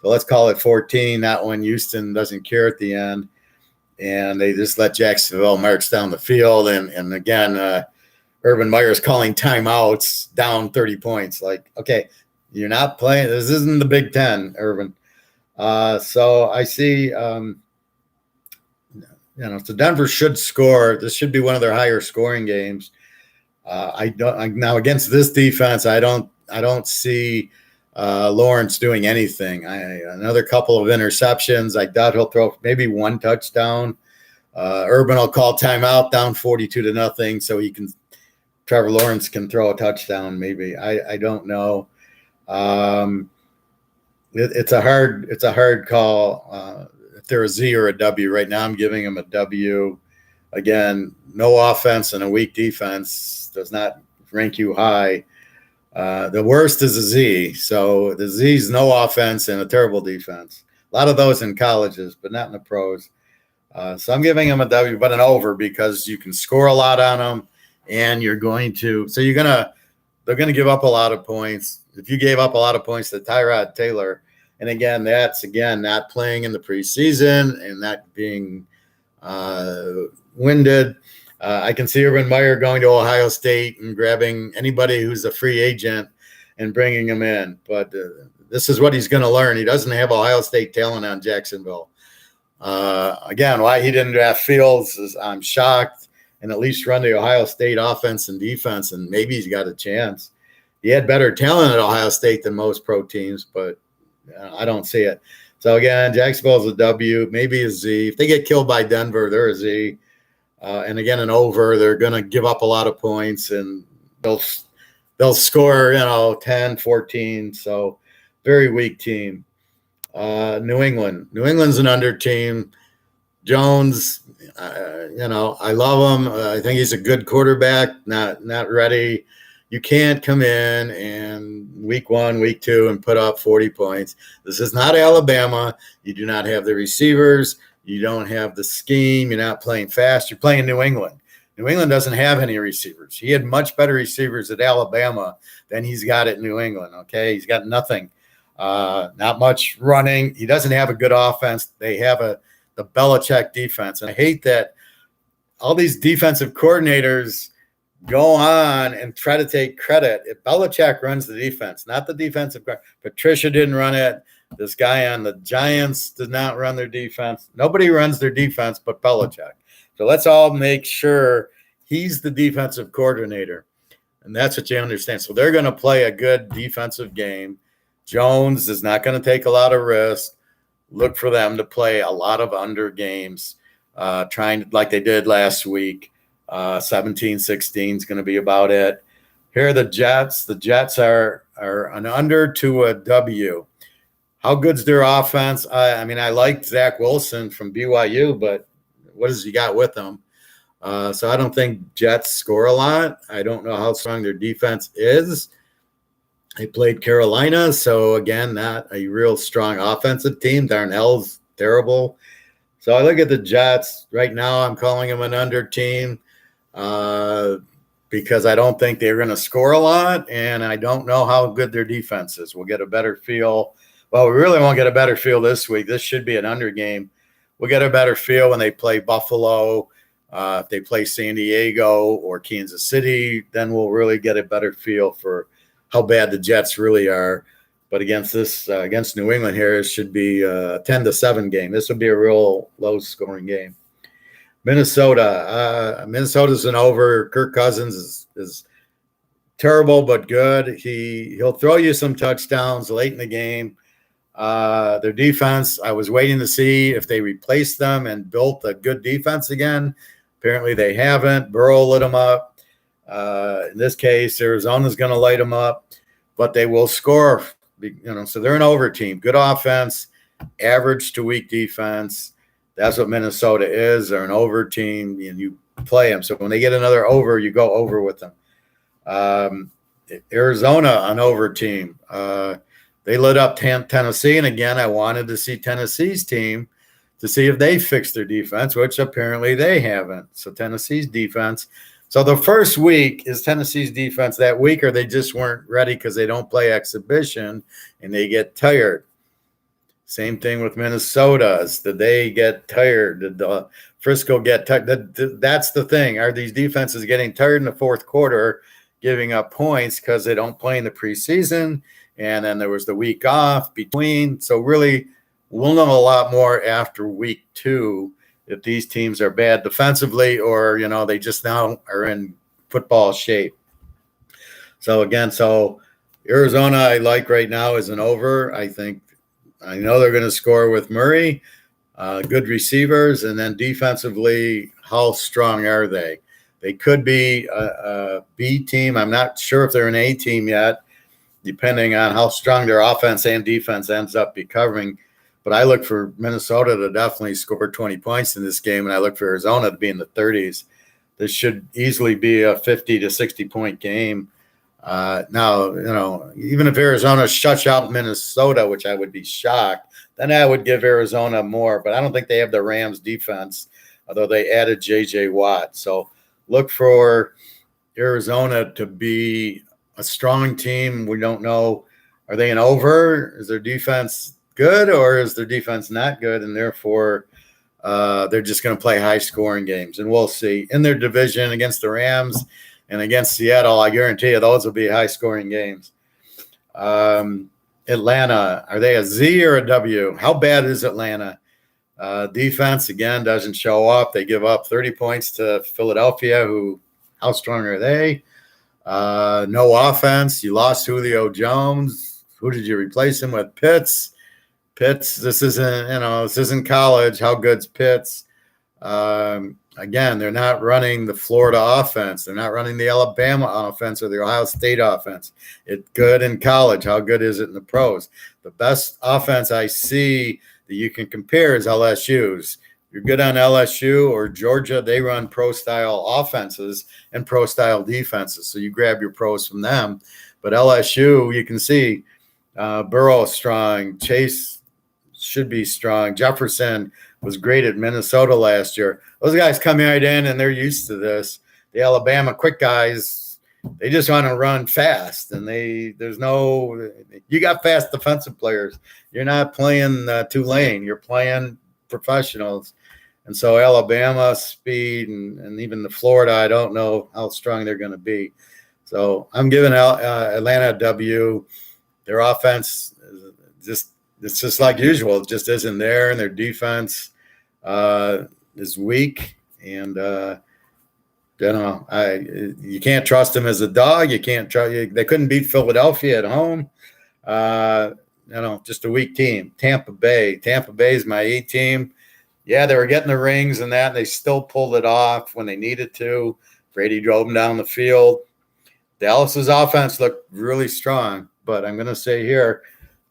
so let's call it 14. That one, Houston doesn't care at the end, and they just let Jacksonville march down the field. And again, Urban Meyer's calling timeouts down 30 points. Like, okay, you're not playing. This isn't the Big Ten, Urban. So I see. So Denver should score. This should be one of their higher scoring games. Now against this defense, I don't see Lawrence doing anything. Another couple of interceptions. I doubt he'll throw maybe one touchdown. Urban will call timeout down 42-0, so Trevor Lawrence can throw a touchdown. Maybe I don't know. It's a hard call. They're a Z or a W. Right now I'm giving them a W. Again, no offense and a weak defense does not rank you high. The worst is a Z. So the Z is no offense and a terrible defense. A lot of those in colleges, but not in the pros. So I'm giving them a W, but an over because you can score a lot on them, and you're going to they're going to give up a lot of points. If you gave up a lot of points to Tyrod Taylor, and again, that's not playing in the preseason and not being winded. I can see Urban Meyer going to Ohio State and grabbing anybody who's a free agent and bringing him in. But this is what he's going to learn. He doesn't have Ohio State talent on Jacksonville. Again, why he didn't draft Fields is I'm shocked, and at least run the Ohio State offense and defense, and maybe he's got a chance. He had better talent at Ohio State than most pro teams, but I don't see it. So, again, Jacksonville's a W, maybe a Z. If they get killed by Denver, they're a Z. And, again, an over. They're going to give up a lot of points, and they'll score, 10, 14. So, very weak team. New England. New England's an under team. Jones, I love him. I think he's a good quarterback, not ready. You can't come in and week 1, week 2 and put up 40 points. This is not Alabama. You do not have the receivers. You don't have the scheme. You're not playing fast. You're playing New England. New England doesn't have any receivers. He had much better receivers at Alabama than he's got at New England, okay? He's got nothing. Not much running. He doesn't have a good offense. They have the Belichick defense. And I hate that all these defensive coordinators go on and try to take credit. If Belichick runs the defense, not the defensive guard. Patricia didn't run it. This guy on the Giants did not run their defense. Nobody runs their defense but Belichick. So let's all make sure he's the defensive coordinator. And that's what you understand. So they're going to play a good defensive game. Jones is not going to take a lot of risk. Look for them to play a lot of under games, trying like they did last week. 17-16 is going to be about it. Here are the Jets. The Jets are an under to a W. How good's their offense? I liked Zach Wilson from BYU, but what has he got with them? So I don't think Jets score a lot. I don't know how strong their defense is. They played Carolina, so again, not a real strong offensive team. Darnell's terrible. So I look at the Jets. Right now I'm calling them an under team because I don't think they're going to score a lot, and I don't know how good their defense is. We'll get a better feel. Well, we really won't get a better feel this week. This should be an under game. We'll get a better feel when they play Buffalo. If they play San Diego or Kansas City, then we'll really get a better feel for how bad the Jets really are. But against New England here, it should be a 10-7 game. This would be a real low-scoring game. Minnesota's an over. Kirk Cousins is terrible but good. He'll throw you some touchdowns late in the game. Their defense, I was waiting to see if they replaced them and built a good defense again. Apparently they haven't. Burrow lit them up. In this case, Arizona's going to light them up, but they will score. So they're an over team. Good offense, average to weak defense. That's what Minnesota is. They're an over team, and you play them. So when they get another over, you go over with them. Arizona, an over team. They lit up Tennessee, and again, I wanted to see Tennessee's team to see if they fixed their defense, which apparently they haven't. So Tennessee's defense. So the first week, is Tennessee's defense that weak, or they just weren't ready because they don't play exhibition and they get tired? Same thing with Minnesota. Did they get tired? Did Frisco get tired? That's the thing. Are these defenses getting tired in the fourth quarter, giving up points because they don't play in the preseason? And then there was the week off between. So really, we'll know a lot more after week 2 if these teams are bad defensively or, they just now are in football shape. So, again, Arizona I like right now is an over. I know they're going to score with Murray, good receivers, and then defensively, how strong are they? They could be a B team. I'm not sure if they're an A team yet, depending on how strong their offense and defense ends up becoming. But I look for Minnesota to definitely score 20 points in this game, and I look for Arizona to be in the 30s. This should easily be a 50 to 60-point game. Now, even if Arizona shuts out Minnesota, which I would be shocked, then I would give Arizona more. But I don't think they have the Rams defense, although they added J.J. Watt. So look for Arizona to be a strong team. We don't know, are they an over? Is their defense good or is their defense not good? And therefore, they're just going to play high-scoring games. And we'll see. In their division against the Rams and against Seattle, I guarantee you those will be high-scoring games. Atlanta, are they a Z or a W? How bad is Atlanta? Defense, again, doesn't show up. They give up 30 points to Philadelphia, how strong are they? No offense. You lost Julio Jones. Who did you replace him with? Pitts, this isn't college. How good's Pitts? Again, they're not running the Florida offense. They're not running the Alabama offense or the Ohio State offense. It's good in college. How good is it in the pros? The best offense I see that you can compare is LSU's. You're good on LSU or Georgia. They run pro-style offenses and pro-style defenses. So you grab your pros from them. But LSU, you can see Burrow is strong. Chase should be strong. Jefferson was great at Minnesota last year. Those guys come right in, and they're used to this. The Alabama quick guys, they just want to run fast, and you got fast defensive players. You're not playing Tulane. You're playing professionals. And so Alabama speed and even the Florida, I don't know how strong they're going to be. So I'm giving Atlanta a W. Their offense it's just like usual. It just isn't there, and their defense is weak. And you can't trust them as a dog. You can't trust. They couldn't beat Philadelphia at home. Just a weak team. Tampa Bay is my A team. Yeah, they were getting the rings and that, and they still pulled it off when they needed to. Brady drove them down the field. Dallas's offense looked really strong, but I'm going to say here,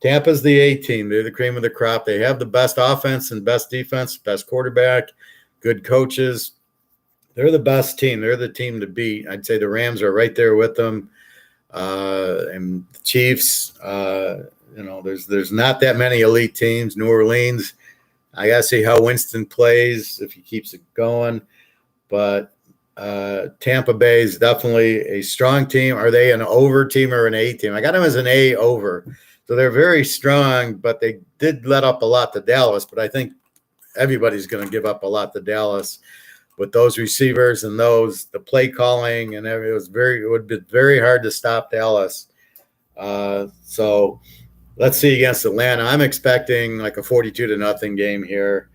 Tampa's the A team. They're the cream of the crop. They have the best offense and best defense, best quarterback, good coaches. They're the best team. They're the team to beat. I'd say the Rams are right there with them. And the Chiefs, there's not that many elite teams. New Orleans, I got to see how Winston plays, if he keeps it going. But Tampa Bay is definitely a strong team. Are they an over team or an A team? I got them as an A over. So they're very strong, but they did let up a lot to Dallas. But I think everybody's going to give up a lot to Dallas with those receivers and the play calling, and it would be very hard to stop Dallas. So let's see against Atlanta. I'm expecting like a 42-0 game here.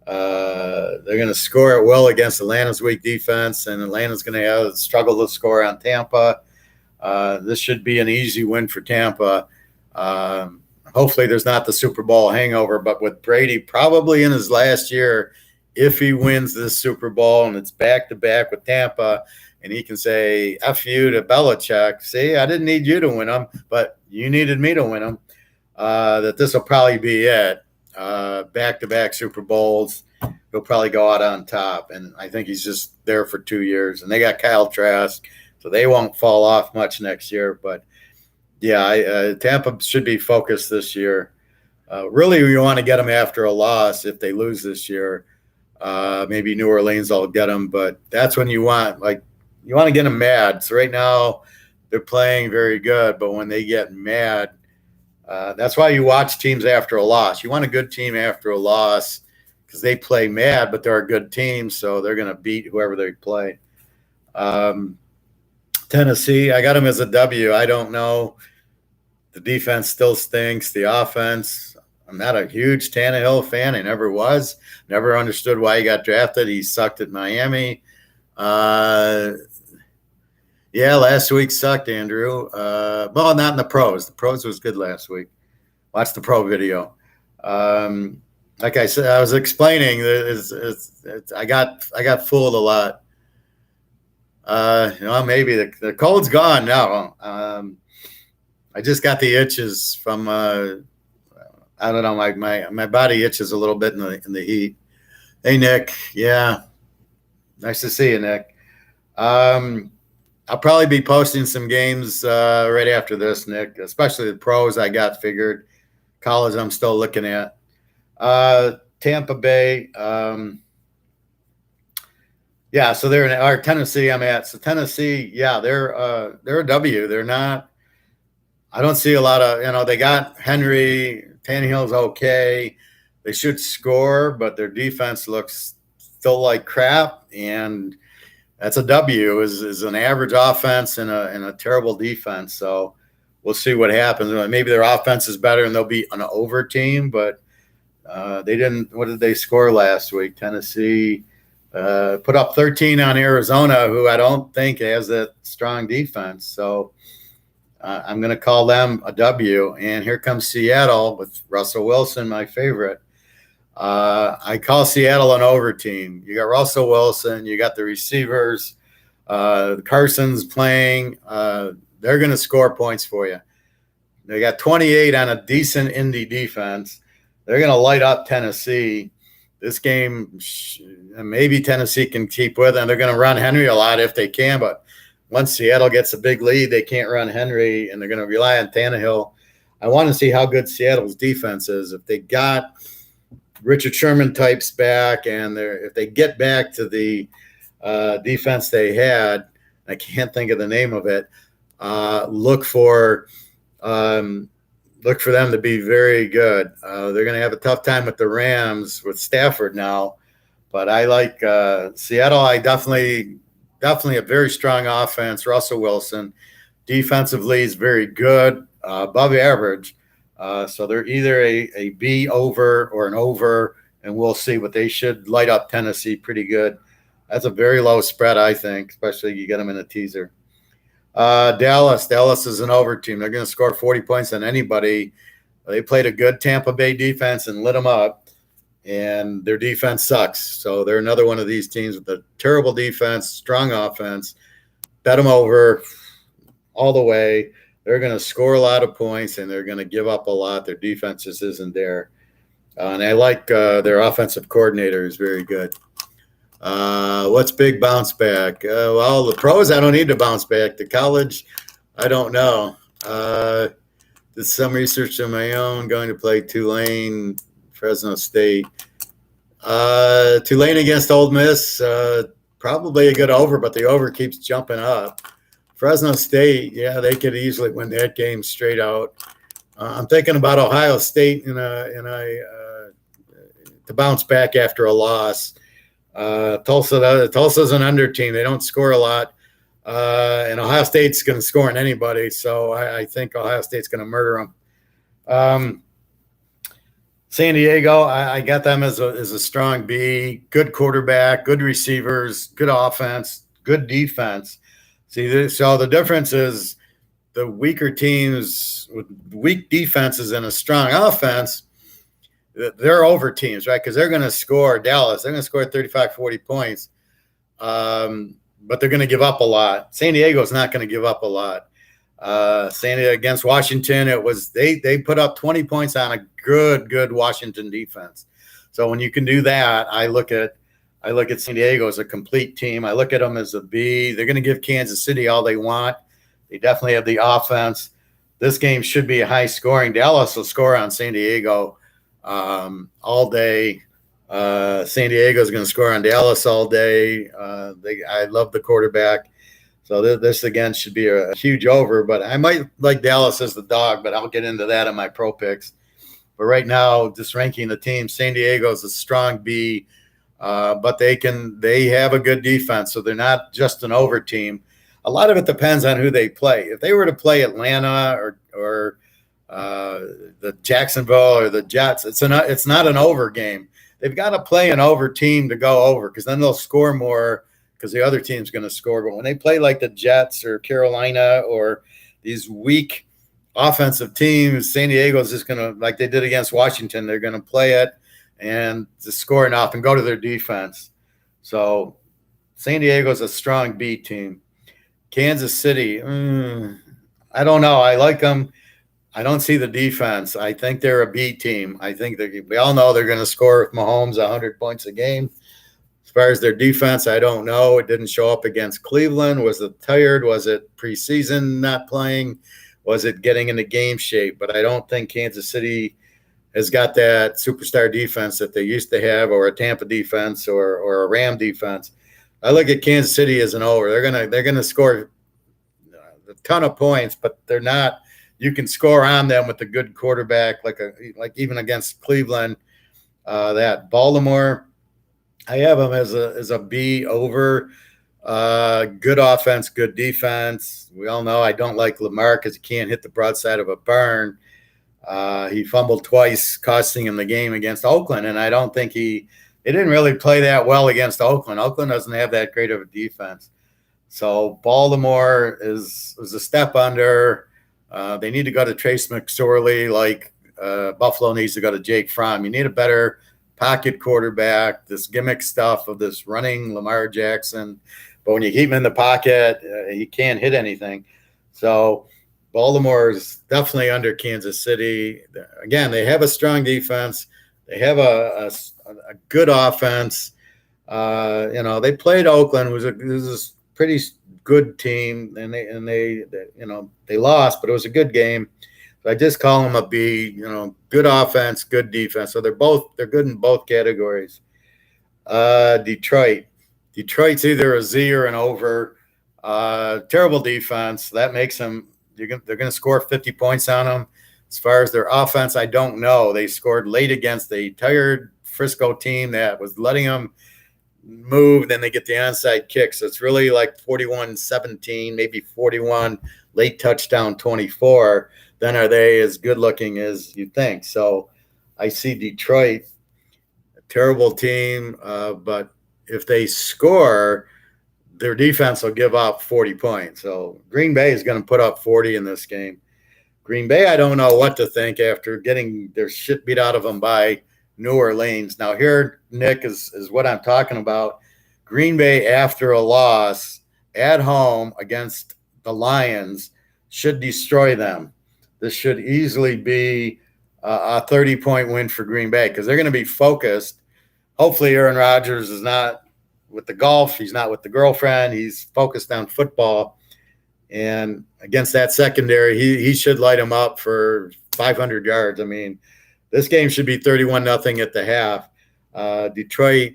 They're going to score it well against Atlanta's weak defense, and Atlanta's going to struggle to score on Tampa. This should be an easy win for Tampa. Hopefully there's not the Super Bowl hangover, but with Brady probably in his last year, if he wins this Super Bowl and it's back-to-back with Tampa, and he can say, F you to Belichick, see, I didn't need you to win them, but you needed me to win them, that this will probably be it. Back-to-back Super Bowls, he'll probably go out on top, and I think he's just there for 2 years. And they got Kyle Trask, so they won't fall off much next year, but yeah, Tampa should be focused this year. Really, we want to get them after a loss if they lose this year. Maybe New Orleans will get them, but that's when you want to get them mad. So right now they're playing very good, but when they get mad, that's why you watch teams after a loss. You want a good team after a loss because they play mad, but they're a good team, so they're going to beat whoever they play. Tennessee, I got them as a W. I don't know. The defense still stinks. The offense, I'm not a huge Tannehill fan. I never was. Never understood why he got drafted. He sucked at Miami. Yeah, last week sucked, Andrew. Well, not in the pros. The pros was good last week. Watch the pro video. Like I said, I was explaining, I got fooled a lot. Maybe the cold's gone now. I just got the itches from I don't know, my body itches a little bit in the heat. Hey Nick, yeah, nice to see you, Nick. I'll probably be posting some games right after this, Nick, especially the pros I got figured. College I'm still looking at. Tampa Bay. Yeah, so they're in our Tennessee. I'm at so Tennessee. Yeah, they're a W. They're not. I don't see a lot of They got Henry. Tannehill's okay. They should score, but their defense looks still like crap, and that's a W. Is an average offense and a terrible defense. So we'll see what happens. Maybe their offense is better and they'll be an over team, but they didn't. What did they score last week? Tennessee put up 13 on Arizona, who I don't think has that strong defense. So I'm going to call them a W. And here comes Seattle with Russell Wilson, my favorite. I call Seattle an over team. You got Russell Wilson. You got the receivers. Carson's playing. They're going to score points for you. They got 28 on a decent Indy defense. They're going to light up Tennessee. This game, maybe Tennessee can keep with them. They're going to run Henry a lot if they can, but once Seattle gets a big lead, they can't run Henry, and they're going to rely on Tannehill. I want to see how good Seattle's defense is. If they got Richard Sherman types back, and if they get back to the defense they had, I can't think of the name of it. Look for them to be very good. They're going to have a tough time with the Rams with Stafford now, but I like Seattle. I definitely a very strong offense. Russell Wilson, defensively is very good, above average. So they're either a B over or an over, and we'll see. But they should light up Tennessee pretty good. That's a very low spread, I think, especially you get them in a teaser. Dallas is an over team. They're going to score 40 points on anybody. They played a good Tampa Bay defense and lit them up, and their defense sucks. So they're another one of these teams with a terrible defense, strong offense. Bet them over all the way. They're going to score a lot of points, and they're going to give up a lot. Their defense just isn't there. And I like their offensive coordinator is very good. What's big bounce back? Well, the pros, I don't need to bounce back. The college, I don't know. Did some research on my own. Going to play Tulane, Fresno State. Tulane against Ole Miss, probably a good over, but the over keeps jumping up. Fresno State, yeah, they could easily win that game straight out. I'm thinking about Ohio State to bounce back after a loss. Tulsa's an under team. They don't score a lot, and Ohio State's going to score on anybody. So I think Ohio State's going to murder them. San Diego, I got them as a strong B. Good quarterback, good receivers, good offense, good defense. So the difference is the weaker teams with weak defenses and a strong offense, they're over teams, right? Because they're going to score Dallas. They're going to score 35, 40 points, but they're going to give up a lot. San Diego's not going to give up a lot. San Diego against Washington, it was they put up 20 points on a good Washington defense. So when you can do that, I look at San Diego as a complete team. I look at them as a B. They're going to give Kansas City all they want. They definitely have the offense. This game should be a high scoring. Dallas will score on San Diego all day. San Diego is going to score on Dallas all day. I love the quarterback. So this again should be a huge over, but I might like Dallas as the dog, but I'll get into that in my pro picks. But right now, just ranking the team, San Diego is a strong B, but they have a good defense, so they're not just an over team. A lot of it depends on who they play. If they were to play Atlanta or the Jacksonville or the Jets, it's not an over game. They've got to play an over team to go over, because then they'll score more because the other team's going to score. But when they play like the Jets or Carolina or these weak offensive teams, San Diego's just going to, like they did against Washington, they're going to play it and just score enough and go to their defense. So San Diego's a strong B team. Kansas City, I don't know. I like them. I don't see the defense. I think they're a B team. I think we all know they're going to score with Mahomes 100 points a game. As far as their defense, I don't know. It didn't show up against Cleveland. Was it tired? Was it preseason not playing? Was it getting into game shape? But I don't think Kansas City has got that superstar defense that they used to have, or a Tampa defense or a Ram defense. I look at Kansas City as an over. They're gonna score a ton of points, but they're not. You can score on them with a good quarterback, like even against Cleveland. That Baltimore, I have them as a B over. Good offense, good defense. We all know I don't like Lamar because he can't hit the broadside of a barn. He fumbled twice, costing him the game against Oakland, and I don't think they didn't really play that well against Oakland. Oakland doesn't have that great of a defense. So Baltimore is a step under. They need to go to Trace McSorley like Buffalo needs to go to Jake Fromm. You need a better pocket quarterback. This gimmick stuff of this running Lamar Jackson, but when you keep him in the pocket, he can't hit anything. So Baltimore is definitely under Kansas City. Again, they have a strong defense. They have a good offense. They played Oakland, who's a pretty good team, and they lost, but it was a good game. So I just call them a B. Good offense, good defense. So they're good in both categories. Detroit's either a Z or an over. Terrible defense. That makes them. They're going to score 50 points on them. As far as their offense, I don't know. They scored late against a tired Frisco team that was letting them move. Then they get the onside kick. So it's really like 41-17, maybe 41, late touchdown 24. Then are they as good looking as you think? So I see Detroit, a terrible team, but if they score, their defense will give up 40 points. So Green Bay is going to put up 40 in this game. Green Bay, I don't know what to think after getting their shit beat out of them by New Orleans. Now here, Nick, is what I'm talking about. Green Bay, after a loss at home against the Lions, should destroy them. This should easily be a 30-point win for Green Bay because they're going to be focused. Hopefully Aaron Rodgers is not with the golf. He's not with the girlfriend. He's focused on football. And against that secondary, he should light him up for 500 yards. I mean, this game should be 31-0 at the half. Detroit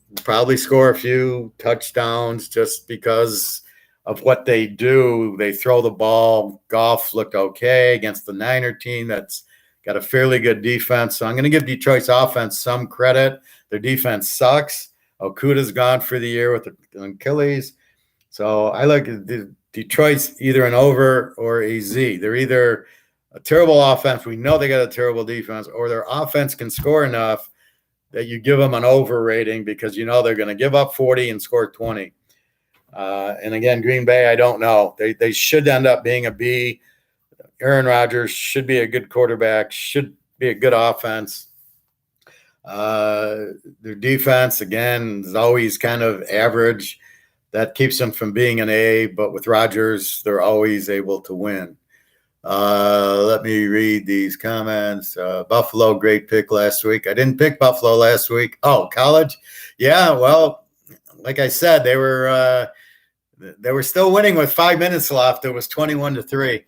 will probably score a few touchdowns just because of what they do. They throw the ball. Goff looked okay against the Niner team that's got a fairly good defense. So I'm going to give Detroit's offense some credit. Their defense sucks. Okuda's gone for the year with an Achilles. So I like Detroit's either an over or a Z. They're either a terrible offense. We know they got a terrible defense, or their offense can score enough that you give them an over rating because they're going to give up 40 and score 20. And again, Green Bay, I don't know. They should end up being a B. Aaron Rodgers should be a good quarterback, should be a good offense. Their defense, again, is always kind of average. That keeps them from being an A, but with Rodgers, they're always able to win. Let me read these comments. Buffalo, great pick last week. I didn't pick Buffalo last week. Oh, college? Yeah, well, like I said, they were still winning with 5 minutes left. It was 21-3.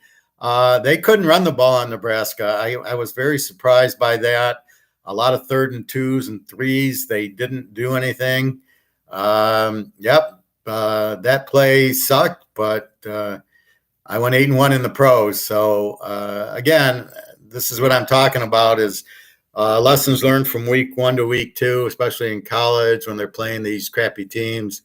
They couldn't run the ball on Nebraska. I was very surprised by that. A lot of 3rd and 2s and 3s. They didn't do anything. That play sucked, but I went 8-1 in the pros. So again, this is what I'm talking about is lessons learned from week 1 to week 2, especially in college when they're playing these crappy teams.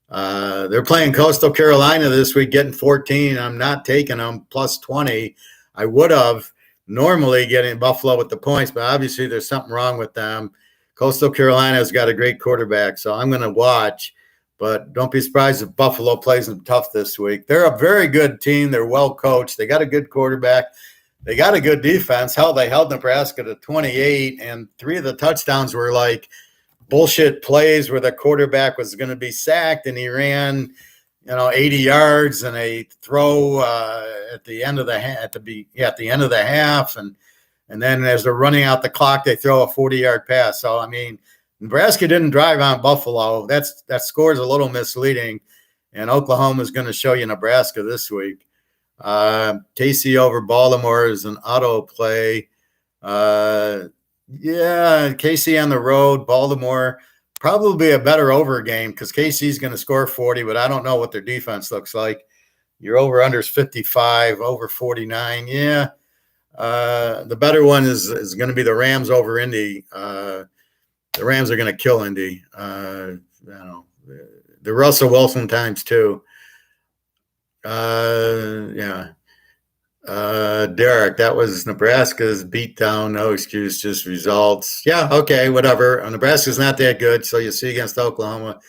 They're playing Coastal Carolina this week, getting 14. I'm not taking them plus 20. I would have normally getting Buffalo with the points, but obviously there's something wrong with them. Coastal Carolina has got a great quarterback, so I'm going to watch. But don't be surprised if Buffalo plays them tough this week. They're a very good team. They're well coached. They got a good quarterback. They got a good defense. Hell, they held Nebraska to 28, and 3 of the touchdowns were like bullshit plays where the quarterback was going to be sacked, and he ran, 80 yards, and a throw at the end of the half, and then as they're running out the clock, they throw a 40-yard pass. So I mean, Nebraska didn't drive on Buffalo. That score is a little misleading, and Oklahoma is going to show you Nebraska this week. KC over Baltimore is an auto play. KC on the road. Baltimore probably a better over game because KC's going to score 40, but I don't know what their defense looks like. Your over-under is 55, over 49. Yeah. The better one is going to be the Rams over Indy. The Rams are going to kill Indy. The Russell Wilson times 2. Derek, that was Nebraska's beatdown. No excuse, just results. Yeah, okay, whatever. Nebraska's not that good, so you see against Oklahoma.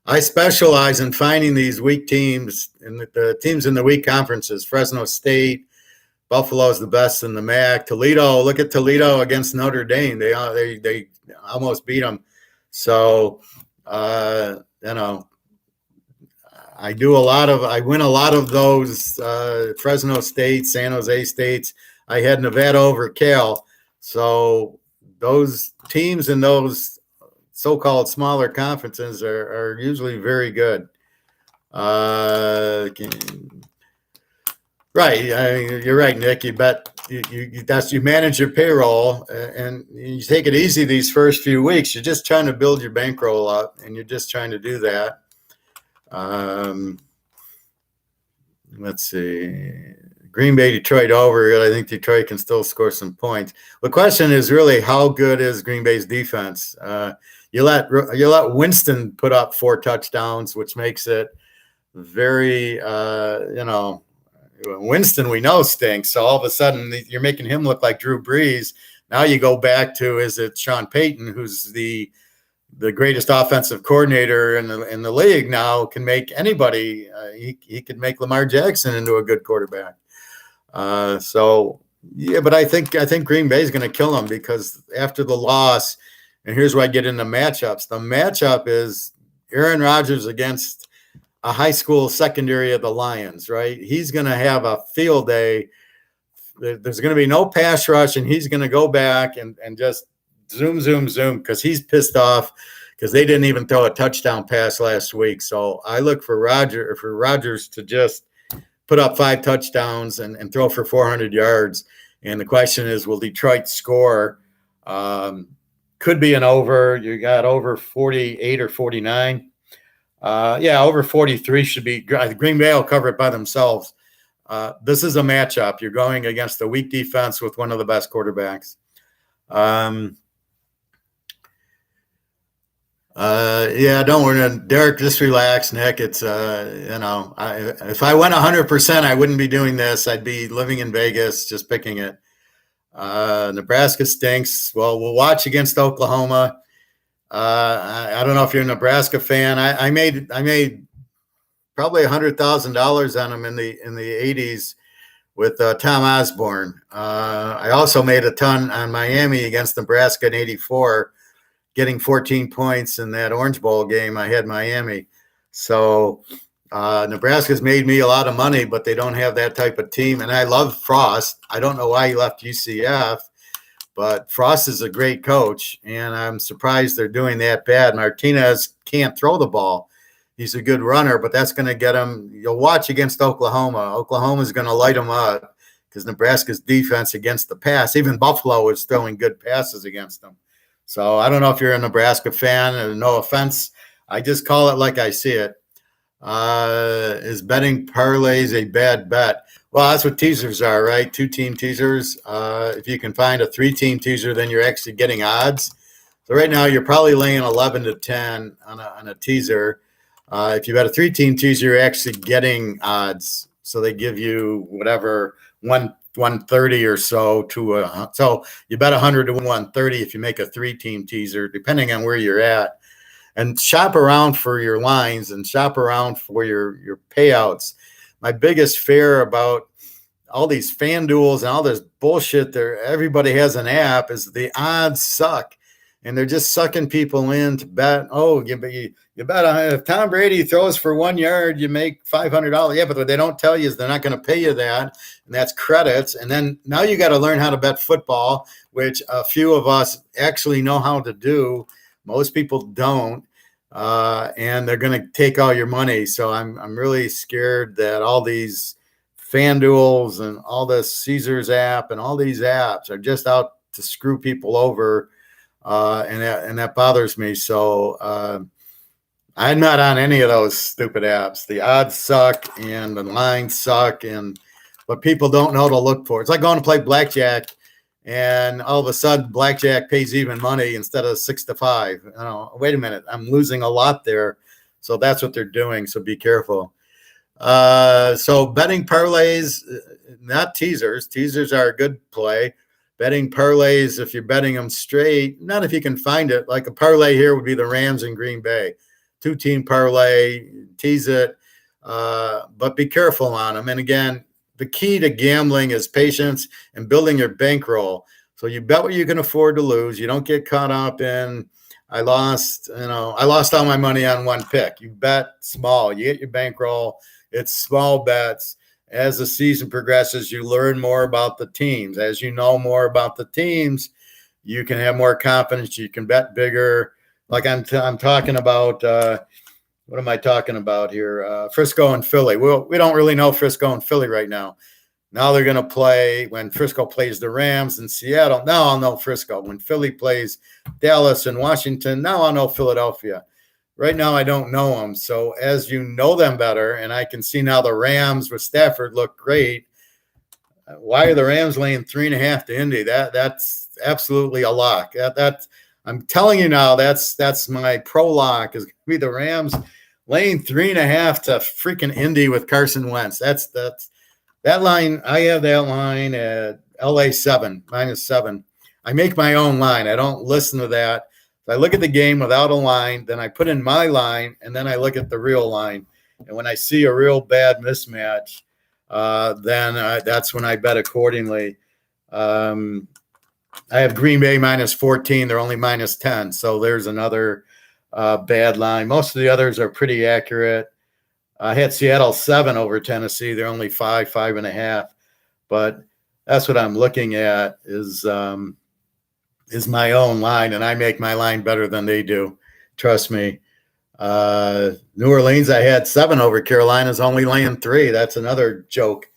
I specialize in finding these weak teams and the teams in the weak conferences. Fresno State, Buffalo is the best in the MAC. Toledo, look at Toledo against Notre Dame. They almost beat them. So, I win a lot of those Fresno State, San Jose States. I had Nevada over Cal. So those teams in those so-called smaller conferences are usually very good. Right. You're right, Nick. You bet you manage your payroll and you take it easy these first few weeks. You're just trying to build your bankroll up, and you're just trying to do that. Let's see. Green Bay, Detroit over. I think Detroit can still score some points. The question is really how good is Green Bay's defense? You let Winston put up 4 touchdowns, which makes it very, Winston we know stinks. So all of a sudden you're making him look like Drew Brees. Now you go back to, is it Sean Payton, who's the greatest offensive coordinator in the league now, can make anybody. He could make Lamar Jackson into a good quarterback. But I think Green Bay is going to kill them because after the loss, and here's where I get into matchups. The matchup is Aaron Rodgers against a high school secondary of the Lions, right? He's going to have a field day. There's going to be no pass rush, and he's going to go back and just zoom because he's pissed off because they didn't even throw a touchdown pass last week. So I look for Rodgers to just put up 5 touchdowns and throw for 400 yards. And the question is, will Detroit score? Could be an over. You got over 48 or 49. Over 43 should be. Green Bay will cover it by themselves. This is a matchup. You're going against a weak defense with one of the best quarterbacks. Don't worry, Derek. Just relax, Nick. It's if I went 100%, I wouldn't be doing this. I'd be living in Vegas, just picking it. Nebraska stinks. Well, we'll watch against Oklahoma. I don't know if you're a Nebraska fan. I made probably $100,000 on them in the 80s with Tom Osborne. I also made a ton on Miami against Nebraska in 84, getting 14 points in that Orange Bowl game. I had Miami. So Nebraska's made me a lot of money, but they don't have that type of team. And I love Frost. I don't know why he left UCF, but Frost is a great coach, and I'm surprised they're doing that bad. Martinez can't throw the ball. He's a good runner, but that's going to get him. You'll watch against Oklahoma. Oklahoma's going to light him up because Nebraska's defense against the pass, even Buffalo is throwing good passes against them. So I don't know if you're a Nebraska fan, and no offense. I just call it like I see it. Is betting parlays a bad bet? Well, that's what teasers are, right? 2-team teasers. If you can find a 3-team teaser, then you're actually getting odds. So right now you're probably laying 11 to 10 on a teaser. If you bet a 3-team teaser, you're actually getting odds. So they give you whatever 130 or so so you bet 100 to 130 if you make a 3-team teaser, depending on where you're at. And shop around for your lines and shop around for your payouts. My biggest fear about all these FanDuels and all this bullshit there, everybody has an app, is the odds suck. And they're just sucking people in to bet. Oh, you bet if Tom Brady throws for 1 yard, you make $500. Yeah, but what they don't tell you is they're not going to pay you that. And that's credits. And then now you got to learn how to bet football, which a few of us actually know how to do. Most people don't. And they're going to take all your money. So I'm really scared that all these FanDuels and all this Caesars app and all these apps are just out to screw people over. and that bothers me. So I'm not on any of those stupid apps. The odds suck and the lines suck, but people don't know to look for. It's like going to play blackjack, and all of a sudden blackjack pays even money instead of 6-5. Wait a minute, I'm losing a lot there. So that's what they're doing. So be careful. So betting parlays, not teasers. Teasers are a good play. Betting parlays, if you're betting them straight, not if you can find it. Like a parlay here would be the Rams and Green Bay. 2-team parlay, tease it, but be careful on them. And again, the key to gambling is patience and building your bankroll. So you bet what you can afford to lose. You don't get caught up in, I lost all my money on one pick. You bet small. You get your bankroll. It's small bets. As the season progresses, you learn more about the teams. As you know more about the teams, you can have more confidence. You can bet bigger. Like I'm talking about, what am I talking about here? Frisco and Philly. We don't really know Frisco and Philly right now. Now they're going to play when Frisco plays the Rams in Seattle. Now I'll know Frisco. When Philly plays Dallas and Washington, now I'll know Philadelphia. Right now I don't know them. So as you know them better, and I can see now the Rams with Stafford look great. Why are the Rams laying 3.5 to Indy? That's absolutely a lock. I'm telling you now, that's my pro lock is going to be the Rams laying 3.5 to freaking Indy with Carson Wentz. That's that line. I have that line at LA -7. I make my own line. I don't listen to that. If I look at the game without a line, then I put in my line, and then I look at the real line. And when I see a real bad mismatch, then that's when I bet accordingly. I have Green Bay -14. They're only -10. So there's another bad line. Most of the others are pretty accurate. I had Seattle 7 over Tennessee. They're only 5.5. But that's what I'm looking at is my own line, and I make my line better than they do. Trust me. New Orleans, I had 7 over Carolina's only laying 3. That's another joke.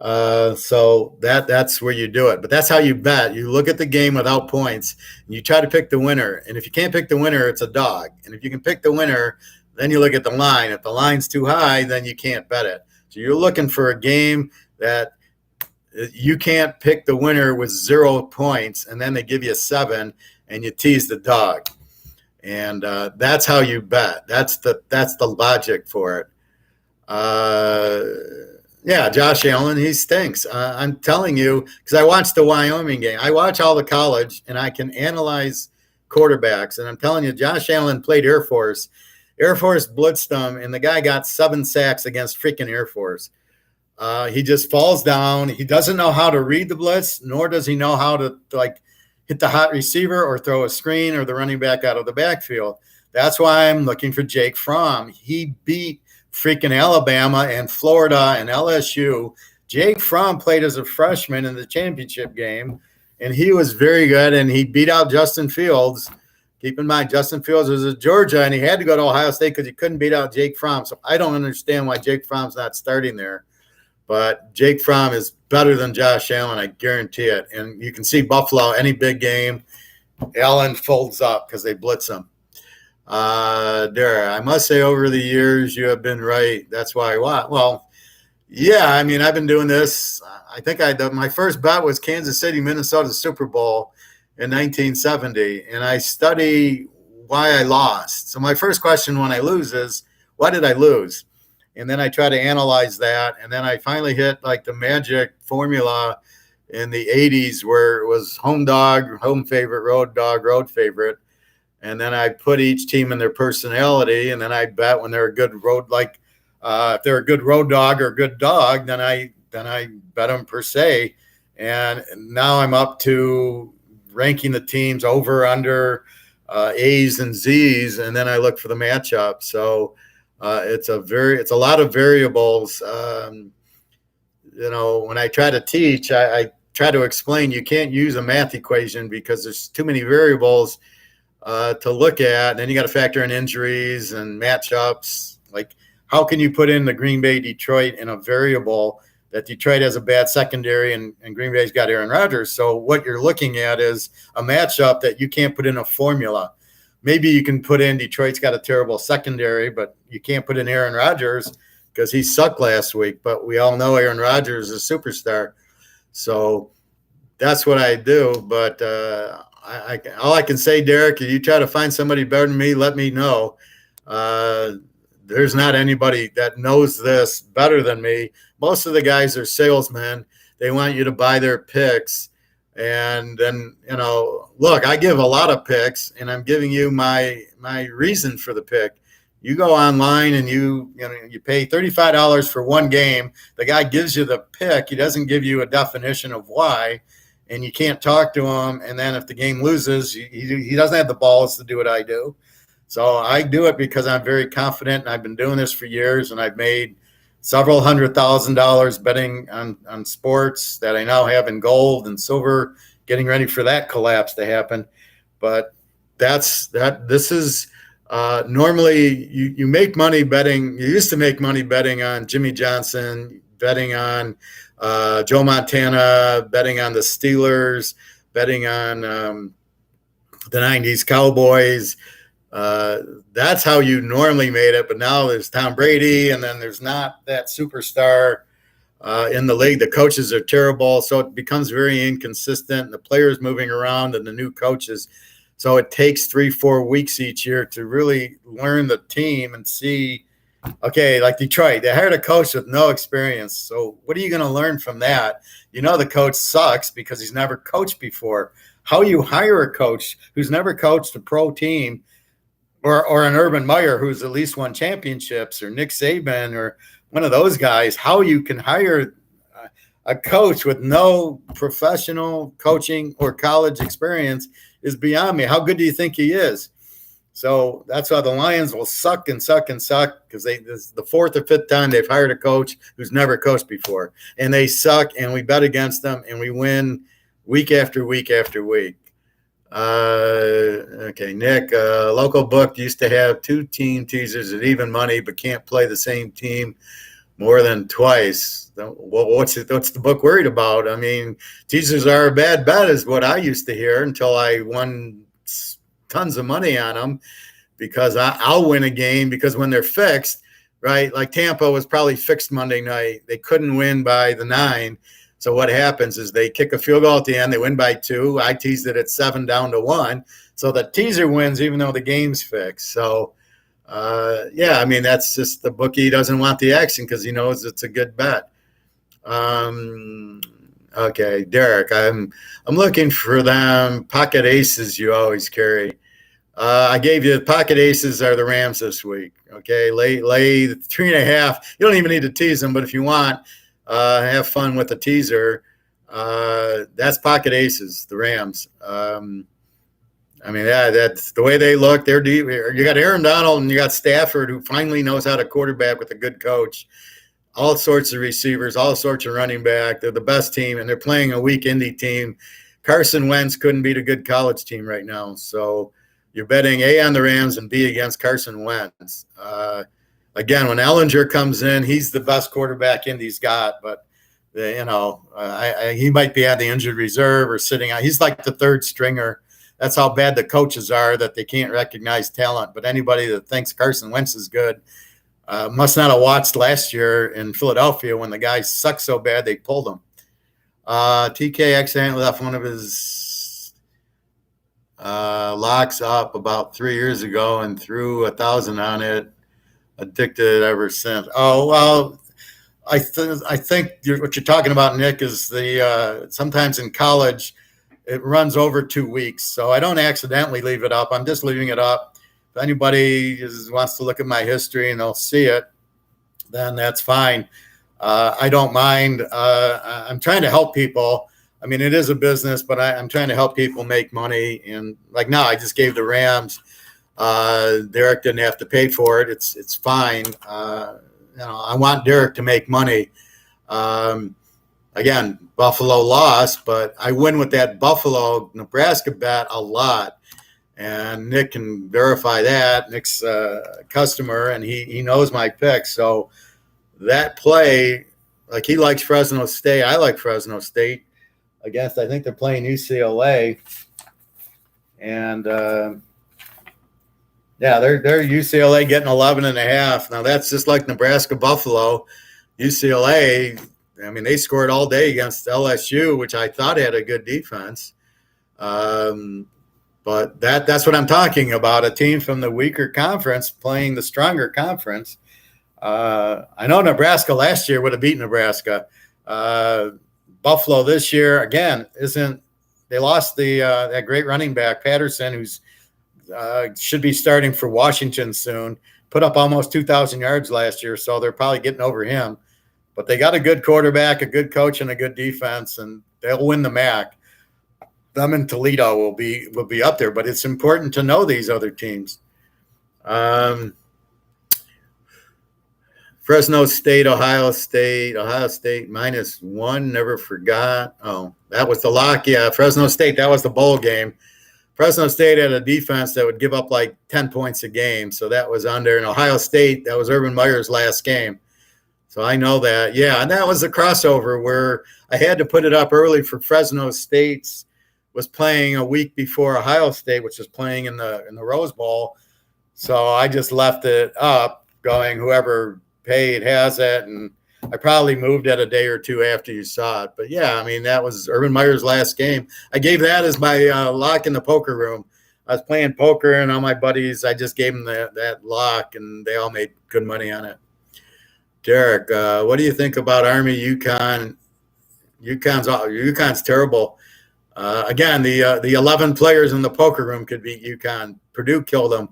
So that's where you do it. But that's how you bet. You look at the game without points, and you try to pick the winner. And if you can't pick the winner, it's a dog. And if you can pick the winner, then you look at the line. If the line's too high, then you can't bet it. So you're looking for a game that you can't pick the winner with 0 points, and then they give you 7, and you tease the dog. And that's how you bet. That's the logic for it. Yeah, Josh Allen, he stinks. I'm telling you, because I watched the Wyoming game. I watch all the college, and I can analyze quarterbacks. And I'm telling you, Josh Allen played Air Force. Air Force blitzed him, and the guy got 7 sacks against freaking Air Force. He just falls down. He doesn't know how to read the blitz, nor does he know how to hit the hot receiver or throw a screen or the running back out of the backfield. That's why I'm looking for Jake Fromm. He beat freaking Alabama and Florida and LSU. Jake Fromm played as a freshman in the championship game, and he was very good, and he beat out Justin Fields. Keep in mind, Justin Fields was at Georgia, and he had to go to Ohio State because he couldn't beat out Jake Fromm. So I don't understand why Jake Fromm's not starting there. But Jake Fromm is better than Josh Allen, I guarantee it. And you can see Buffalo, any big game, Allen folds up because they blitz him. I must say over the years, you have been right. That's why I want. Well, yeah, I mean, I've been doing this. I think my first bet was Kansas City, Minnesota Super Bowl in 1970. And I study why I lost. So my first question when I lose is, why did I lose? And then I try to analyze that. And then I finally hit like the magic formula in the 80s where it was home dog, home favorite, road dog, road favorite. And then I put each team in their personality. And then I bet when they're a good road, if they're a good road dog or a good dog, then I bet them per se. And now I'm up to ranking the teams over, under, A's and Z's. And then I look for the matchup. So it's a lot of variables. When I try to teach, I try to explain you can't use a math equation because there's too many variables to look at. And then you got to factor in injuries and matchups. Like, how can you put in the Green Bay Detroit in a variable that Detroit has a bad secondary and Green Bay's got Aaron Rodgers. So what you're looking at is a matchup that you can't put in a formula. Maybe you can put in Detroit's got a terrible secondary, but you can't put in Aaron Rodgers because he sucked last week. But we all know Aaron Rodgers is a superstar. So that's what I do. But all I can say, Derek, if you try to find somebody better than me, let me know. There's not anybody that knows this better than me. Most of the guys are salesmen. They want you to buy their picks. And then, look, I give a lot of picks, and I'm giving you my reason for the pick. You go online and you pay $35 for one game. The guy gives you the pick. He doesn't give you a definition of why, and you can't talk to him. And then if the game loses, he doesn't have the balls to do what I do. So I do it because I'm very confident, and I've been doing this for years, and I've made several $100,000 betting on sports that I now have in gold and silver, getting ready for that collapse to happen. But this is normally you make money betting. You used to make money betting on Jimmy Johnson, betting on Joe Montana, betting on the Steelers, betting on the 90s Cowboys. That's how you normally made it, but now there's Tom Brady, and then there's not that superstar in the league. The coaches are terrible, so it becomes very inconsistent, and the players moving around and the new coaches. So it takes 3-4 weeks each year to really learn the team and see, okay, like Detroit, they hired a coach with no experience. So what are you going to learn from that? The coach sucks because he's never coached before. How you hire a coach who's never coached a pro team, or an Urban Meyer who's at least won championships, or Nick Saban, or one of those guys, how you can hire a coach with no professional coaching or college experience is beyond me. How good do you think he is? So that's why the Lions will suck and suck and suck, because this is the fourth or fifth time they've hired a coach who's never coached before. And they suck, and we bet against them, and we win week after week after week. Okay, Nick, local book used to have 2 team teasers at even money, but can't play the same team more than twice. Well, what's the book worried about? I mean, teasers are a bad bet is what I used to hear until I won tons of money on them, because I'll win a game because when they're fixed, right? Like Tampa was probably fixed Monday night. They couldn't win by the 9. So what happens is they kick a field goal at the end. They win by 2. I teased it at 7 down to 1. So the teaser wins even though the game's fixed. So, I mean, that's just the bookie doesn't want the action because he knows it's a good bet. Okay, Derek, I'm looking for them pocket aces you always carry. I gave you pocket aces are the Rams this week. Okay, lay 3.5. You don't even need to tease them, but if you want, have fun with the teaser. That's pocket aces, the Rams. I mean, that's the way they look. They're deep. You got Aaron Donald and you got Stafford, who finally knows how to quarterback with a good coach. All sorts of receivers, all sorts of running back. They're the best team, and they're playing a weak indie team. Carson Wentz couldn't beat a good college team right now. So you're betting A on the Rams and B against Carson Wentz. Again, when Ellinger comes in, he's the best quarterback Indy's got, but he might be on the injured reserve or sitting out. He's like the third stringer. That's how bad the coaches are, that they can't recognize talent. But anybody that thinks Carson Wentz is good must not have watched last year in Philadelphia when the guy sucked so bad they pulled him. TK accidentally left one of his locks up about 3 years ago and threw 1,000 on it. Addicted ever since. Oh, well, I think what you're talking about, Nick, is the sometimes in college it runs over 2 weeks. So I don't accidentally leave it up. I'm just leaving it up. If anybody wants to look at my history and they'll see it, then that's fine. I don't mind. I'm trying to help people. I mean, it is a business, but I'm trying to help people make money. And like now, I just gave the Rams. Derek didn't have to pay for it. It's fine. I want Derek to make money. Again, Buffalo lost, but I win with that Buffalo-Nebraska bet a lot. And Nick can verify that. Nick's a customer, and he knows my picks. So that play, like he likes Fresno State. I like Fresno State against, I think they're playing UCLA. And, yeah, they're UCLA getting 11.5. Now, that's just like Nebraska-Buffalo. UCLA, I mean, they scored all day against LSU, which I thought had a good defense. But that's what I'm talking about, a team from the weaker conference playing the stronger conference. I know Nebraska last year would have beaten Nebraska. Buffalo this year, again, they lost that great running back, Patterson, who's should be starting for Washington soon, put up almost 2,000 yards last year, so they're probably getting over him. But they got a good quarterback, a good coach, and a good defense, and they'll win the MAC. Them and Toledo will be up there, but it's important to know these other teams. Fresno State, Ohio State -1, never forgot. Oh, that was the lock. Yeah, Fresno State, that was the bowl game. Fresno State had a defense that would give up like 10 points a game, so that was under. And Ohio State, that was Urban Meyer's last game. So I know that. Yeah, and that was the crossover where I had to put it up early for Fresno State's was playing a week before Ohio State, which was playing in the Rose Bowl. So I just left it up going whoever paid has it, and I probably moved it a day or two after you saw it. But, yeah, I mean, that was Urban Meyer's last game. I gave that as my lock in the poker room. I was playing poker, and all my buddies, I just gave them that lock, and they all made good money on it. Derek, what do you think about Army, UConn? UConn's terrible. Again, the 11 players in the poker room could beat UConn. Purdue killed them.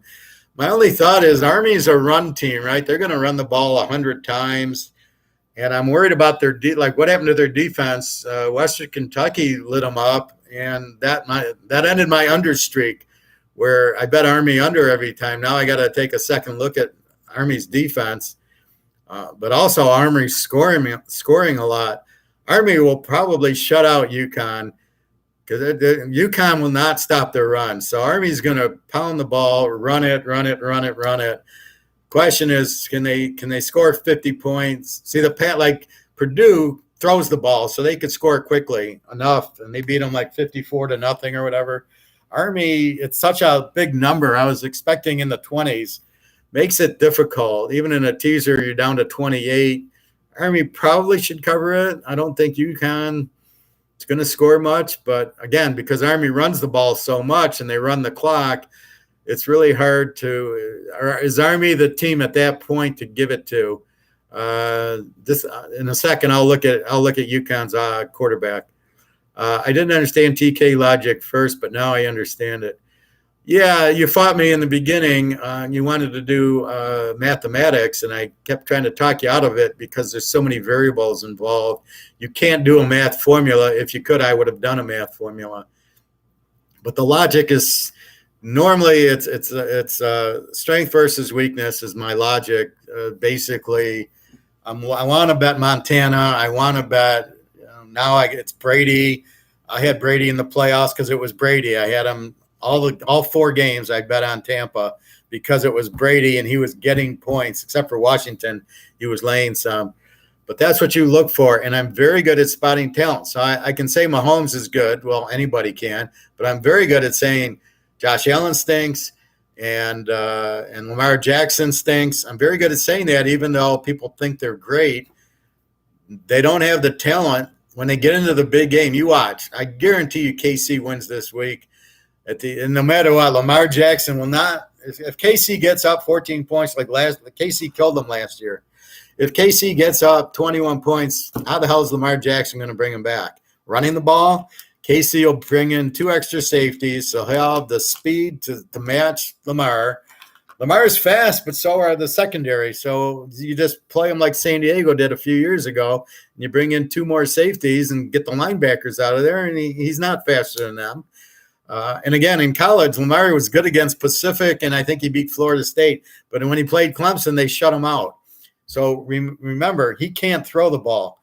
My only thought is Army's a run team, right? They're going to run the ball 100 times. And I'm worried about their what happened to their defense. Western Kentucky lit them up, and that ended my under streak, where I bet Army under every time. Now I got to take a second look at Army's defense, but also Army's scoring a lot. Army will probably shut out UConn because UConn will not stop their run. So Army's going to pound the ball, run it. Question is, can they score 50 points? See, like Purdue throws the ball, so they could score quickly enough, and they beat them like 54-0 or whatever. Army, it's such a big number. I was expecting in the 20s. Makes it difficult. Even in a teaser, you're down to 28. Army probably should cover it. I don't think UConn is going to score much, but again, because Army runs the ball so much and they run the clock, it's really hard to. Or is Army the team at that point to give it to? This in a second, I'll look at UConn's quarterback. I didn't understand TK logic first, but now I understand it. Yeah, you fought me in the beginning. You wanted to do mathematics, and I kept trying to talk you out of it because there's so many variables involved. You can't do a math formula. If you could, I would have done a math formula. But the logic is normally it's strength versus weakness is my logic. Basically, I want to bet Montana. I want to bet now. It's Brady. I had Brady in the playoffs because it was Brady. I had him. All 4 games I bet on Tampa because it was Brady and he was getting points, except for Washington. He was laying some. But that's what you look for, and I'm very good at spotting talent. So I can say Mahomes is good. Well, anybody can. But I'm very good at saying Josh Allen stinks and Lamar Jackson stinks. I'm very good at saying that even though people think they're great. They don't have the talent. When they get into the big game, you watch. I guarantee you KC wins this week. And no matter what, Lamar Jackson will not. If KC gets up 14 points KC killed them last year. If KC gets up 21 points, how the hell is Lamar Jackson going to bring him back? Running the ball, KC will bring in 2 extra safeties, so he'll have the speed to match Lamar. Lamar is fast, but so are the secondary. So you just play him like San Diego did a few years ago, and you bring in 2 more safeties and get the linebackers out of there, and he's not faster than them. And again, in college, Lamar was good against Pacific, and I think he beat Florida State. But when he played Clemson, they shut him out. So remember, he can't throw the ball.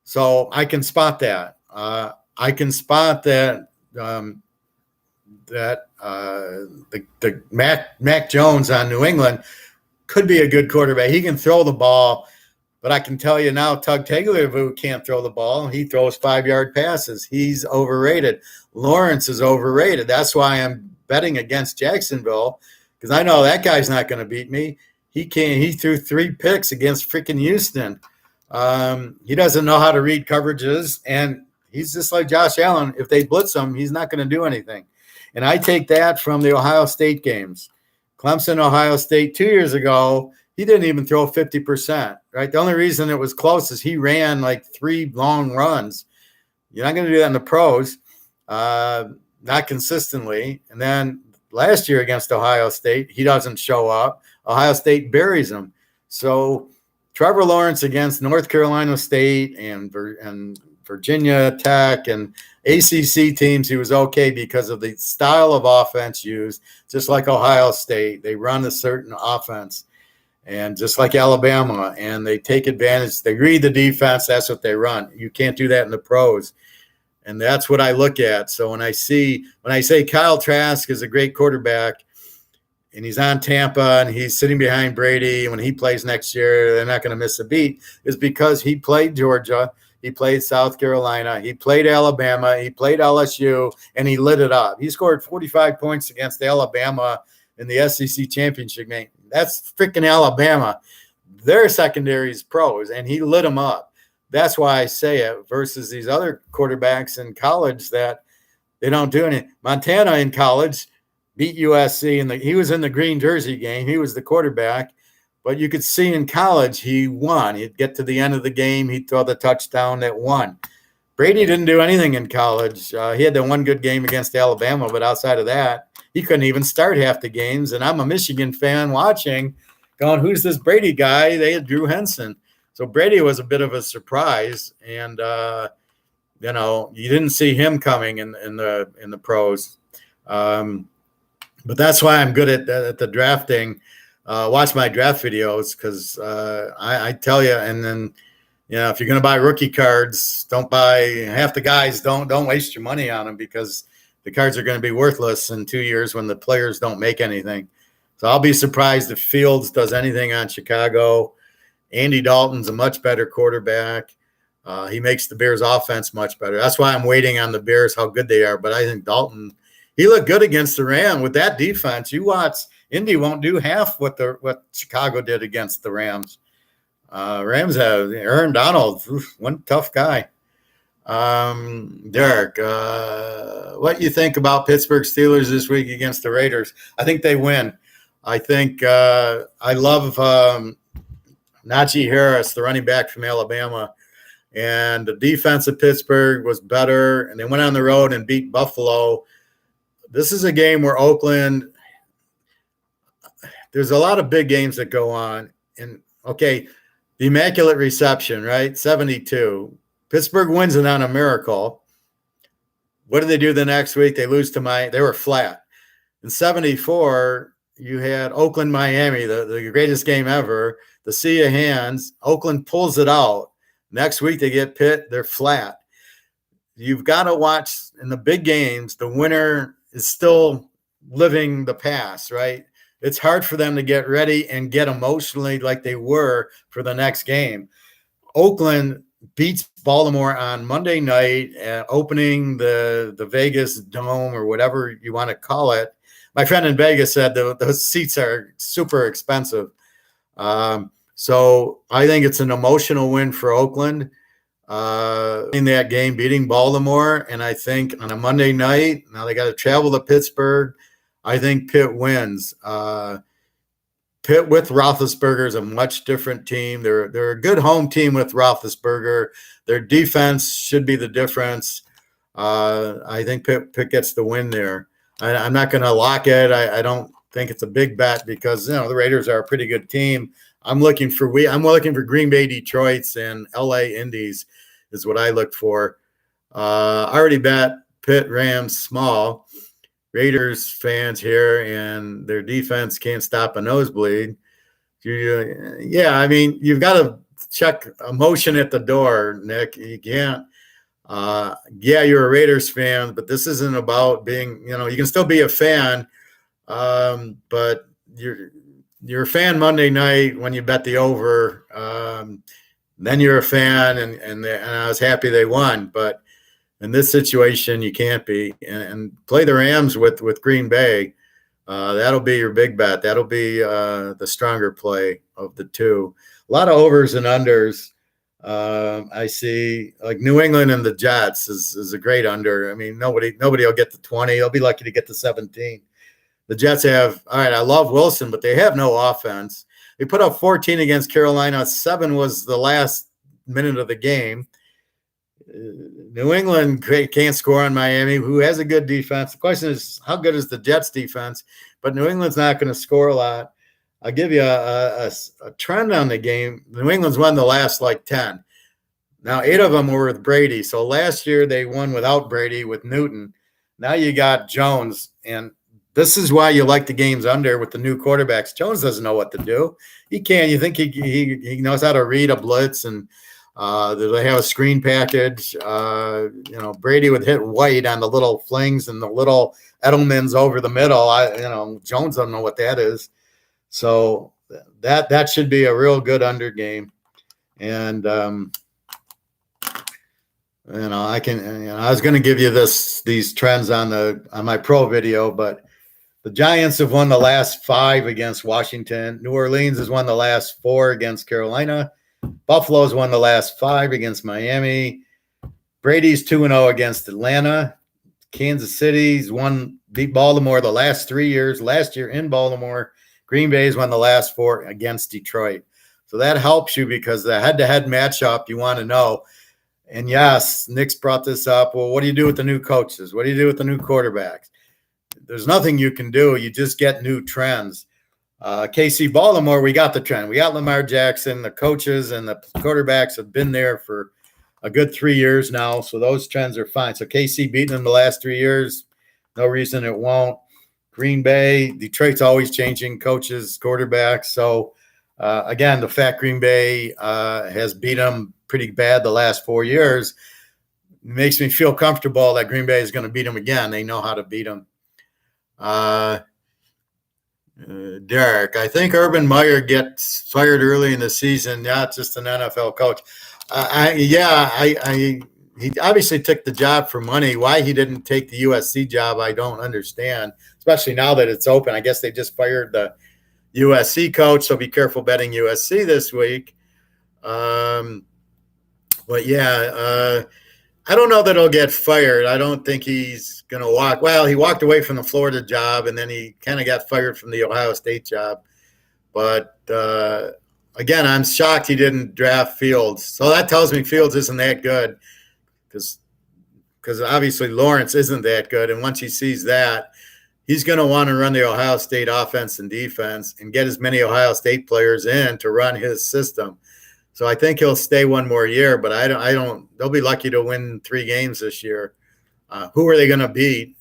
So I can spot that. I can spot that the Mac Jones on New England could be a good quarterback. He can throw the ball, But I can tell you now, Tug Tagliabue can't throw the ball. He throws 5-yard passes. He's overrated. Lawrence is overrated. That's why I'm betting against Jacksonville, because I know that guy's not going to beat me. He can't. He threw 3 picks against freaking Houston. He doesn't know how to read coverages, and he's just like Josh Allen. If they blitz him, he's not going to do anything. And I take that from the Ohio State games. Clemson, Ohio State 2 years ago, he didn't even throw 50%, right? The only reason it was close is he ran like 3 long runs. You're not going to do that in the pros, not consistently. And then last year against Ohio State, he doesn't show up. Ohio State buries him. So Trevor Lawrence against North Carolina State and Virginia Tech and ACC teams, he was okay because of the style of offense used, just like Ohio State. They run a certain offense. And just like Alabama, and they take advantage. They read the defense. That's what they run. You can't do that in the pros. And that's what I look at. So when I say Kyle Trask is a great quarterback and he's on Tampa and he's sitting behind Brady, when he plays next year, they're not going to miss a beat, is because he played Georgia, he played South Carolina, he played Alabama, he played LSU, and he lit it up. He scored 45 points against Alabama in the SEC championship game. That's freaking Alabama. Their secondary is pros, and he lit them up. That's why I say it versus these other quarterbacks in college that they don't do anything. Montana in college beat USC, and he was in the green jersey game. He was the quarterback, but you could see in college he won. He'd get to the end of the game, he'd throw the touchdown that won. Brady didn't do anything in college. He had the one good game against Alabama, but outside of that, he couldn't even start half the games. And I'm a Michigan fan watching, going, who's this Brady guy? They had Drew Henson. So Brady was a bit of a surprise. And, you didn't see him coming in the pros. But that's why I'm good at the drafting. Watch my draft videos because I tell you, and then, if you're going to buy rookie cards, don't buy half the guys. Don't waste your money on them because the cards are going to be worthless in 2 years when the players don't make anything. So I'll be surprised if Fields does anything on Chicago. Andy Dalton's a much better quarterback. He makes the Bears offense much better. That's why I'm waiting on the Bears, how good they are. But I think Dalton, he looked good against the Rams. With that defense, you watch, Indy won't do half what Chicago did against the Rams. Rams have Aaron Donald, one tough guy. Derek, what you think about Pittsburgh Steelers this week against the Raiders? I think they win. I think I love Najee Harris, the running back from Alabama, and the defense of Pittsburgh was better, and they went on the road and beat Buffalo. This is a game where Oakland, there's a lot of big games that go on, and okay, the Immaculate Reception, right? 72. Pittsburgh wins it on a miracle. What did they do the next week? They lose to they were flat. In 74, you had Oakland, Miami, the greatest game ever, the Sea of Hands. Oakland pulls it out. Next week, they get Pitt. They're flat. You've got to watch in the big games, the winner is still living the past, right? It's hard for them to get ready and get emotionally like they were for the next game. Oakland beats Baltimore on Monday night, opening the Vegas Dome or whatever you want to call it. My friend in Vegas said those seats are super expensive. So I think it's an emotional win for Oakland in that game, beating Baltimore. And I think on a Monday night, now they got to travel to Pittsburgh. I think Pitt wins. Pitt with Roethlisberger is a much different team. They're a good home team with Roethlisberger. Their defense should be the difference. I think Pitt gets the win there. I'm not going to lock it. I don't think it's a big bet because the Raiders are a pretty good team. I'm looking for Green Bay Detroits and LA Indies is what I look for. I already bet Pitt Rams small. Raiders fans here, and their defense can't stop a nosebleed. You've got to check emotion at the door, Nick. You can't. You're a Raiders fan, but this isn't about being. You can still be a fan, but you're a fan Monday night when you bet the over. then you're a fan, and I was happy they won. But in this situation, you can't be. And play the Rams with Green Bay. That'll be your big bet. That'll be the stronger play of the two. A lot of overs and unders. I see like New England and the Jets is a great under. I mean, nobody will get to 20. They'll be lucky to get to 17. The Jets have, all right, I love Wilson, but they have no offense. They put up 14 against Carolina. 7 was the last minute of the game. New England can't score on Miami, who has a good defense. The question is, how good is the Jets defense? But New England's not going to score a lot. I'll give you a trend on the game. New England's won the last 10. Now, 8 of them were with Brady. So last year they won without Brady with Newton. Now you got Jones. And this is why you like the games under with the new quarterbacks. Jones doesn't know what to do. He can't. You think he knows how to read a blitz, and they have a screen package. Brady would hit White on the little flings and the little Edelmans over the middle. Jones doesn't know what that is. So that should be a real good under game. And I was going to give you these trends on my pro video, but the Giants have won the last 5 against Washington. New Orleans has won the last 4 against Carolina. Buffalo's won the last 5 against Miami. Brady's 2-0 against Atlanta. Kansas City's beat Baltimore the last 3 years. Last year in Baltimore. Green Bay's won the last 4 against Detroit. So that helps you because the head-to-head matchup you want to know. And yes, Nick's brought this up. Well, what do you do with the new coaches? What do you do with the new quarterbacks? There's nothing you can do. You just get new trends. KC Baltimore, we got the trend. We got Lamar Jackson. The coaches and the quarterbacks have been there for a good 3 years now. So those trends are fine. So KC beating them the last 3 years. No reason it won't. Green Bay, Detroit's always changing coaches, quarterbacks. So, again, the fact Green Bay has beat them pretty bad the last 4 years makes me feel comfortable that Green Bay is going to beat them again. They know how to beat them. Derek, I think Urban Meyer gets fired early in the season, not just an NFL coach. He obviously took the job for money. Why he didn't take the USC job, I don't understand, especially now that it's open. I guess they just fired the USC coach, so be careful betting USC this week. I don't know that he'll get fired. I don't think he's going to walk. Well, he walked away from the Florida job, and then he kind of got fired from the Ohio State job. But, again, I'm shocked he didn't draft Fields. So that tells me Fields isn't that good because obviously Lawrence isn't that good. And once he sees that, he's going to want to run the Ohio State offense and defense and get as many Ohio State players in to run his system. So I think he'll stay one more year, but I don't. They'll be lucky to win 3 games this year. Who are they going to beat?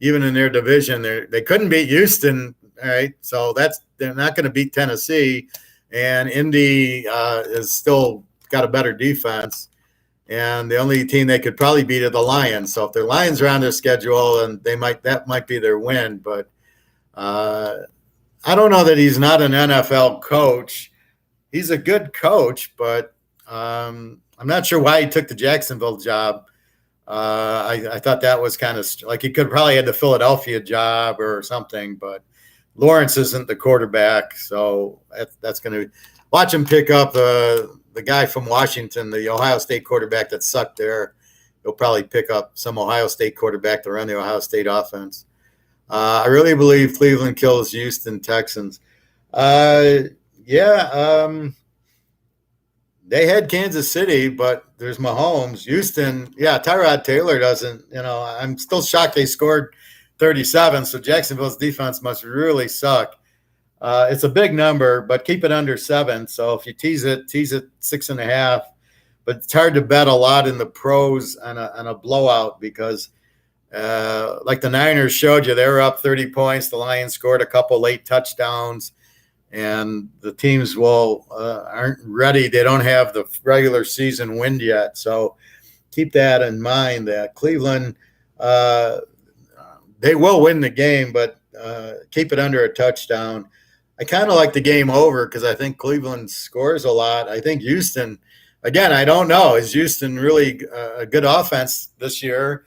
Even in their division, they couldn't beat Houston. All right, so they're not going to beat Tennessee, and Indy is still got a better defense. And the only team they could probably beat are the Lions. So if the Lions are on their schedule, and that might be their win. But I don't know that he's not an NFL coach. He's a good coach, but I'm not sure why he took the Jacksonville job. I thought that was kind of like he could probably had the Philadelphia job or something, but Lawrence isn't the quarterback, so that's going to watch him pick up the guy from Washington, the Ohio State quarterback that sucked there. He'll probably pick up some Ohio State quarterback to run the Ohio State offense. I really believe Cleveland kills Houston Texans. They had Kansas City, but there's Mahomes. Houston, Tyrod Taylor doesn't, I'm still shocked they scored 37, so Jacksonville's defense must really suck. It's a big number, but keep it under 7. So if you tease it 6.5. But it's hard to bet a lot in the pros on a blowout because, like the Niners showed you, they were up 30 points. The Lions scored a couple late touchdowns. And the teams aren't ready. They don't have the regular season wind yet. So keep that in mind that Cleveland, they will win the game, but keep it under a touchdown. I kind of like the game over because I think Cleveland scores a lot. I think Houston, again, I don't know. Is Houston really a good offense this year?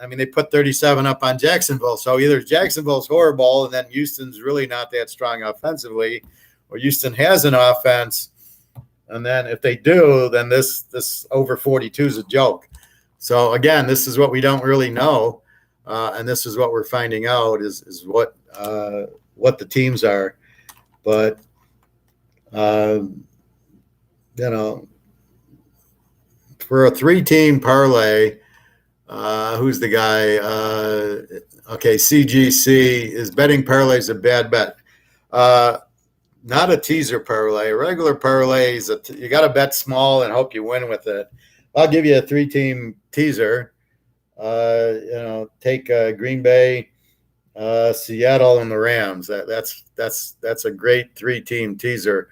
I mean, they put 37 up on Jacksonville. So either Jacksonville's horrible and then Houston's really not that strong offensively, or Houston has an offense. And then if they do, then this over 42 is a joke. So again, this is what we don't really know. And this is what we're finding out is what the teams are. But, for a 3-team parlay, who's the guy? Okay, CGC is betting parlays a bad bet. Not a teaser parlay. A regular parlay is you got to bet small and hope you win with it. I'll give you a 3-team teaser. Take Green Bay, Seattle, and the Rams. That's a great 3-team teaser.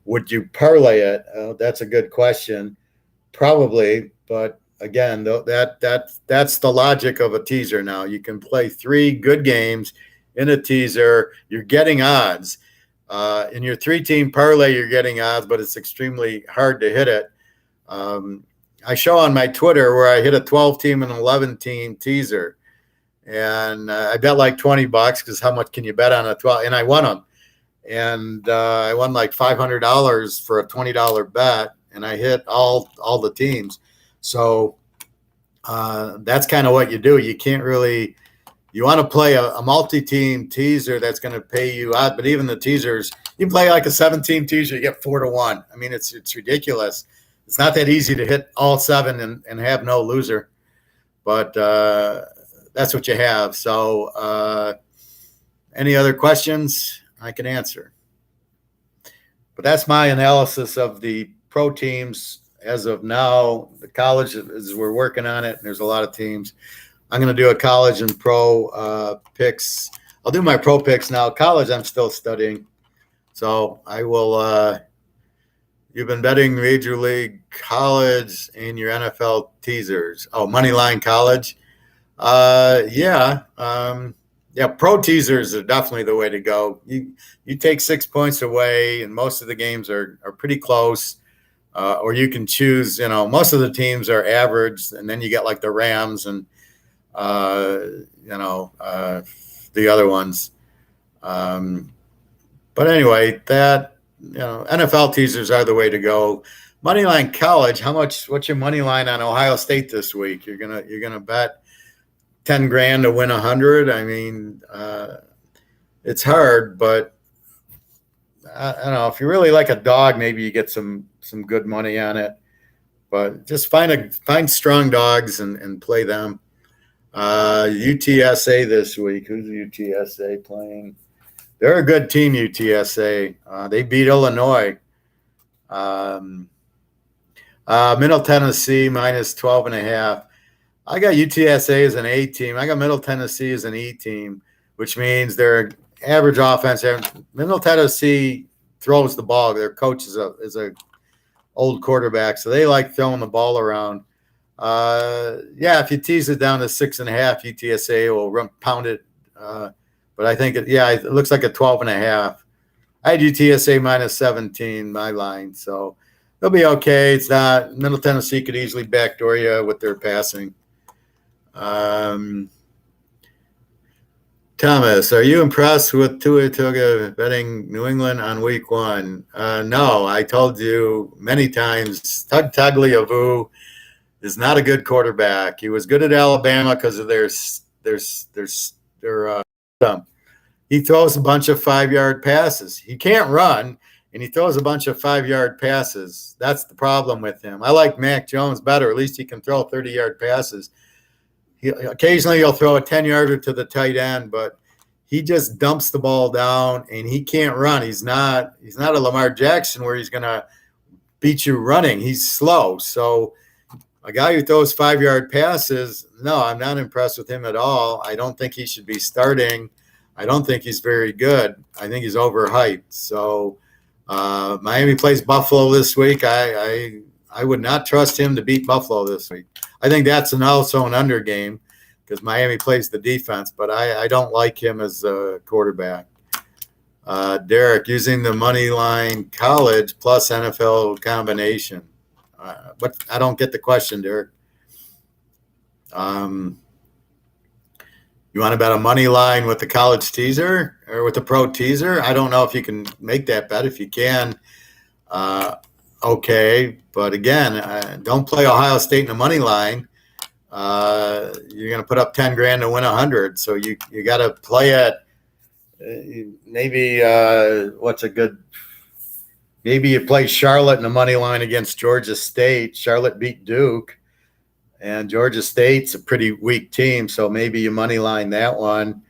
Would you parlay it? That's a good question. Probably, but again, that's the logic of a teaser. Now you can play 3 good games in a teaser. You're getting odds. In your 3-team parlay, you're getting odds, but it's extremely hard to hit it. I show on my Twitter where I hit a 12-team and 11-team teaser, and I bet like $20 because how much can you bet on a 12? And I won them, and I won like $500 for a $20 bet, and I hit all the teams. So that's kind of what you do. You can't really. You want to play a multi-team teaser that's going to pay you out, but even the teasers, you play like a 7-team teaser, you get 4-1. I mean, it's ridiculous. It's not that easy to hit all 7 and have no loser, but that's what you have. So any other questions I can answer. But that's my analysis of the pro teams as of now. The college, as we're working on it, and there's a lot of teams. I'm going to do a college and pro picks. I'll do my pro picks now. College, I'm still studying. So I will you've been betting Major League, college, and your NFL teasers. Oh, Moneyline College. Yeah, pro teasers are definitely the way to go. You take 6 points away, and most of the games are pretty close. Or you can choose, most of the teams are average, and then you get like the Rams and the other ones. But anyway, NFL teasers are the way to go. Moneyline College, what's your money line on Ohio State this week? You're gonna bet 10 grand to win 100. I mean, it's hard, but I don't know. If you really like a dog, maybe you get some good money on it. But just find strong dogs and play them. UTSA this week. Who's UTSA playing? They're a good team, UTSA. They beat Illinois. Middle Tennessee minus 12.5. I got UTSA as an A team. I got Middle Tennessee as an E team, which means they're average offense. Middle Tennessee throws the ball. Their coach is a old quarterback, so they like throwing the ball around. If you tease it down to 6.5, UTSA will pound it. But I think it looks like a 12.5. I had UTSA minus 17, my line, so they'll be okay. It's not Middle Tennessee could easily backdoor you with their passing. Thomas, are you impressed with Tua Tagovailoa betting New England on week 1? No, I told you many times. Tug Tagovailoa is not a good quarterback. He was good at Alabama because of their he throws a bunch of 5-yard passes. He can't run, and he throws a bunch of 5-yard passes. That's the problem with him. I like Mac Jones better. At least he can throw 30-yard passes. Occasionally he'll throw a 10-yarder to the tight end, but he just dumps the ball down, and he can't run. He's not a Lamar Jackson where he's going to beat you running. He's slow. So a guy who throws 5-yard passes, no, I'm not impressed with him at all. I don't think he should be starting. I don't think he's very good. I think he's overhyped. So Miami plays Buffalo this week. I would not trust him to beat Buffalo this week. I think that's also an under game because Miami plays the defense, but I don't like him as a quarterback. Derek, using the money line college plus NFL combination. But I don't get the question, Derek. You want to bet a money line with the college teaser or with the pro teaser? I don't know if you can make that bet. If you can, okay. But again, don't play Ohio State in the money line. You're going to put up 10 grand to win 100. So you got to play at maybe what's a good. Maybe you play Charlotte in the money line against Georgia State. Charlotte beat Duke. And Georgia State's a pretty weak team, so maybe you money line that one,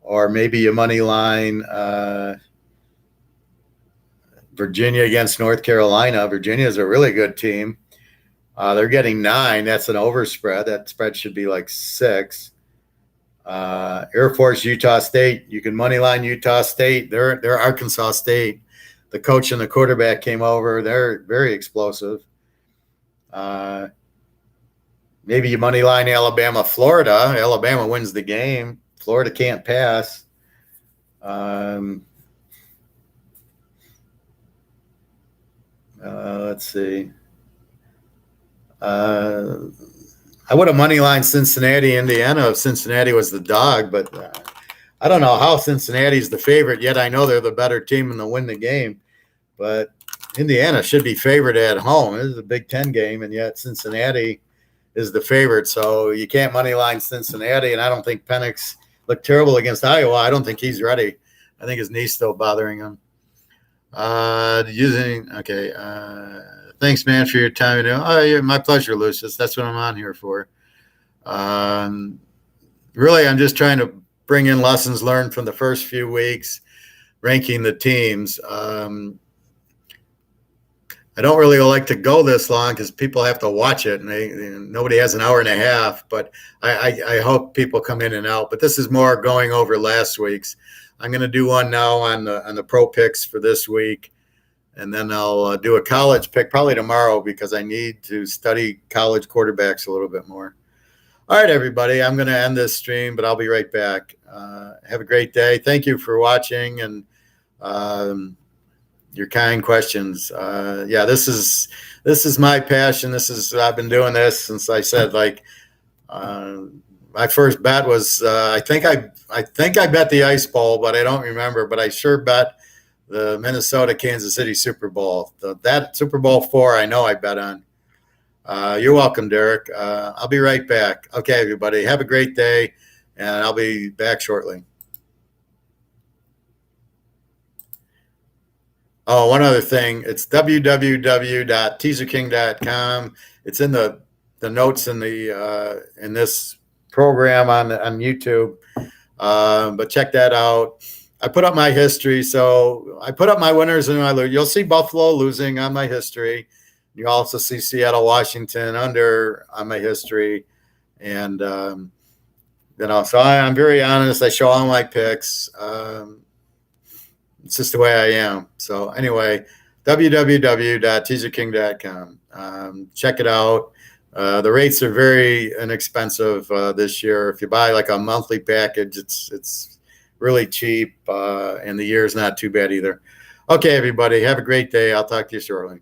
or maybe you money line Virginia against North Carolina. Virginia's a really good team. They're getting 9. That's an overspread. That spread should be like 6. Air Force, Utah State. You can money line Utah State. They're Arkansas State. The coach and the quarterback came over. They're very explosive. Maybe you money line Alabama, Florida. Alabama wins the game. Florida can't pass. Let's see. I would have money line Cincinnati, Indiana if Cincinnati was the dog, but I don't know how Cincinnati's the favorite, yet I know they're the better team and they'll win the game. But Indiana should be favored at home. This is a Big Ten game, and yet Cincinnati is the favorite. So you can't money line Cincinnati, and I don't think Penix looked terrible against Iowa. I don't think he's ready. I think his knee's still bothering him. Thanks, man, for your time. Oh, my pleasure, Lucius. That's what I'm on here for. Really, I'm just trying to bring in lessons learned from the first few weeks, ranking the teams. I don't really like to go this long because people have to watch it, and nobody has an hour and a half. But I hope people come in and out. But this is more going over last week's. I'm going to do one now on the pro picks for this week, and then I'll do a college pick probably tomorrow because I need to study college quarterbacks a little bit more. All right, everybody, I'm going to end this stream, but I'll be right back. Have a great day. Thank you for watching and your kind questions. This is my passion. I've been doing this since I said my first bet was I think I bet the Ice Bowl, but I don't remember. But I sure bet the Minnesota Kansas City Super Bowl. That Super Bowl 4, I know I bet on. You're welcome, Derek. I'll be right back. Okay, everybody, have a great day, and I'll be back shortly. Oh, one other thing. It's www.teaserking.com. It's in the notes in this program on YouTube. But check that out. I put up my history. So I put up my winners and my losers. You'll see Buffalo losing on my history. You also see Seattle, Washington under on my history. And, so I'm very honest. I show all my picks. It's just the way I am. So anyway, www.teaserking.com. Check it out. The rates are very inexpensive this year. If you buy like a monthly package, it's really cheap, and the year's not too bad either. Okay, everybody, have a great day. I'll talk to you shortly.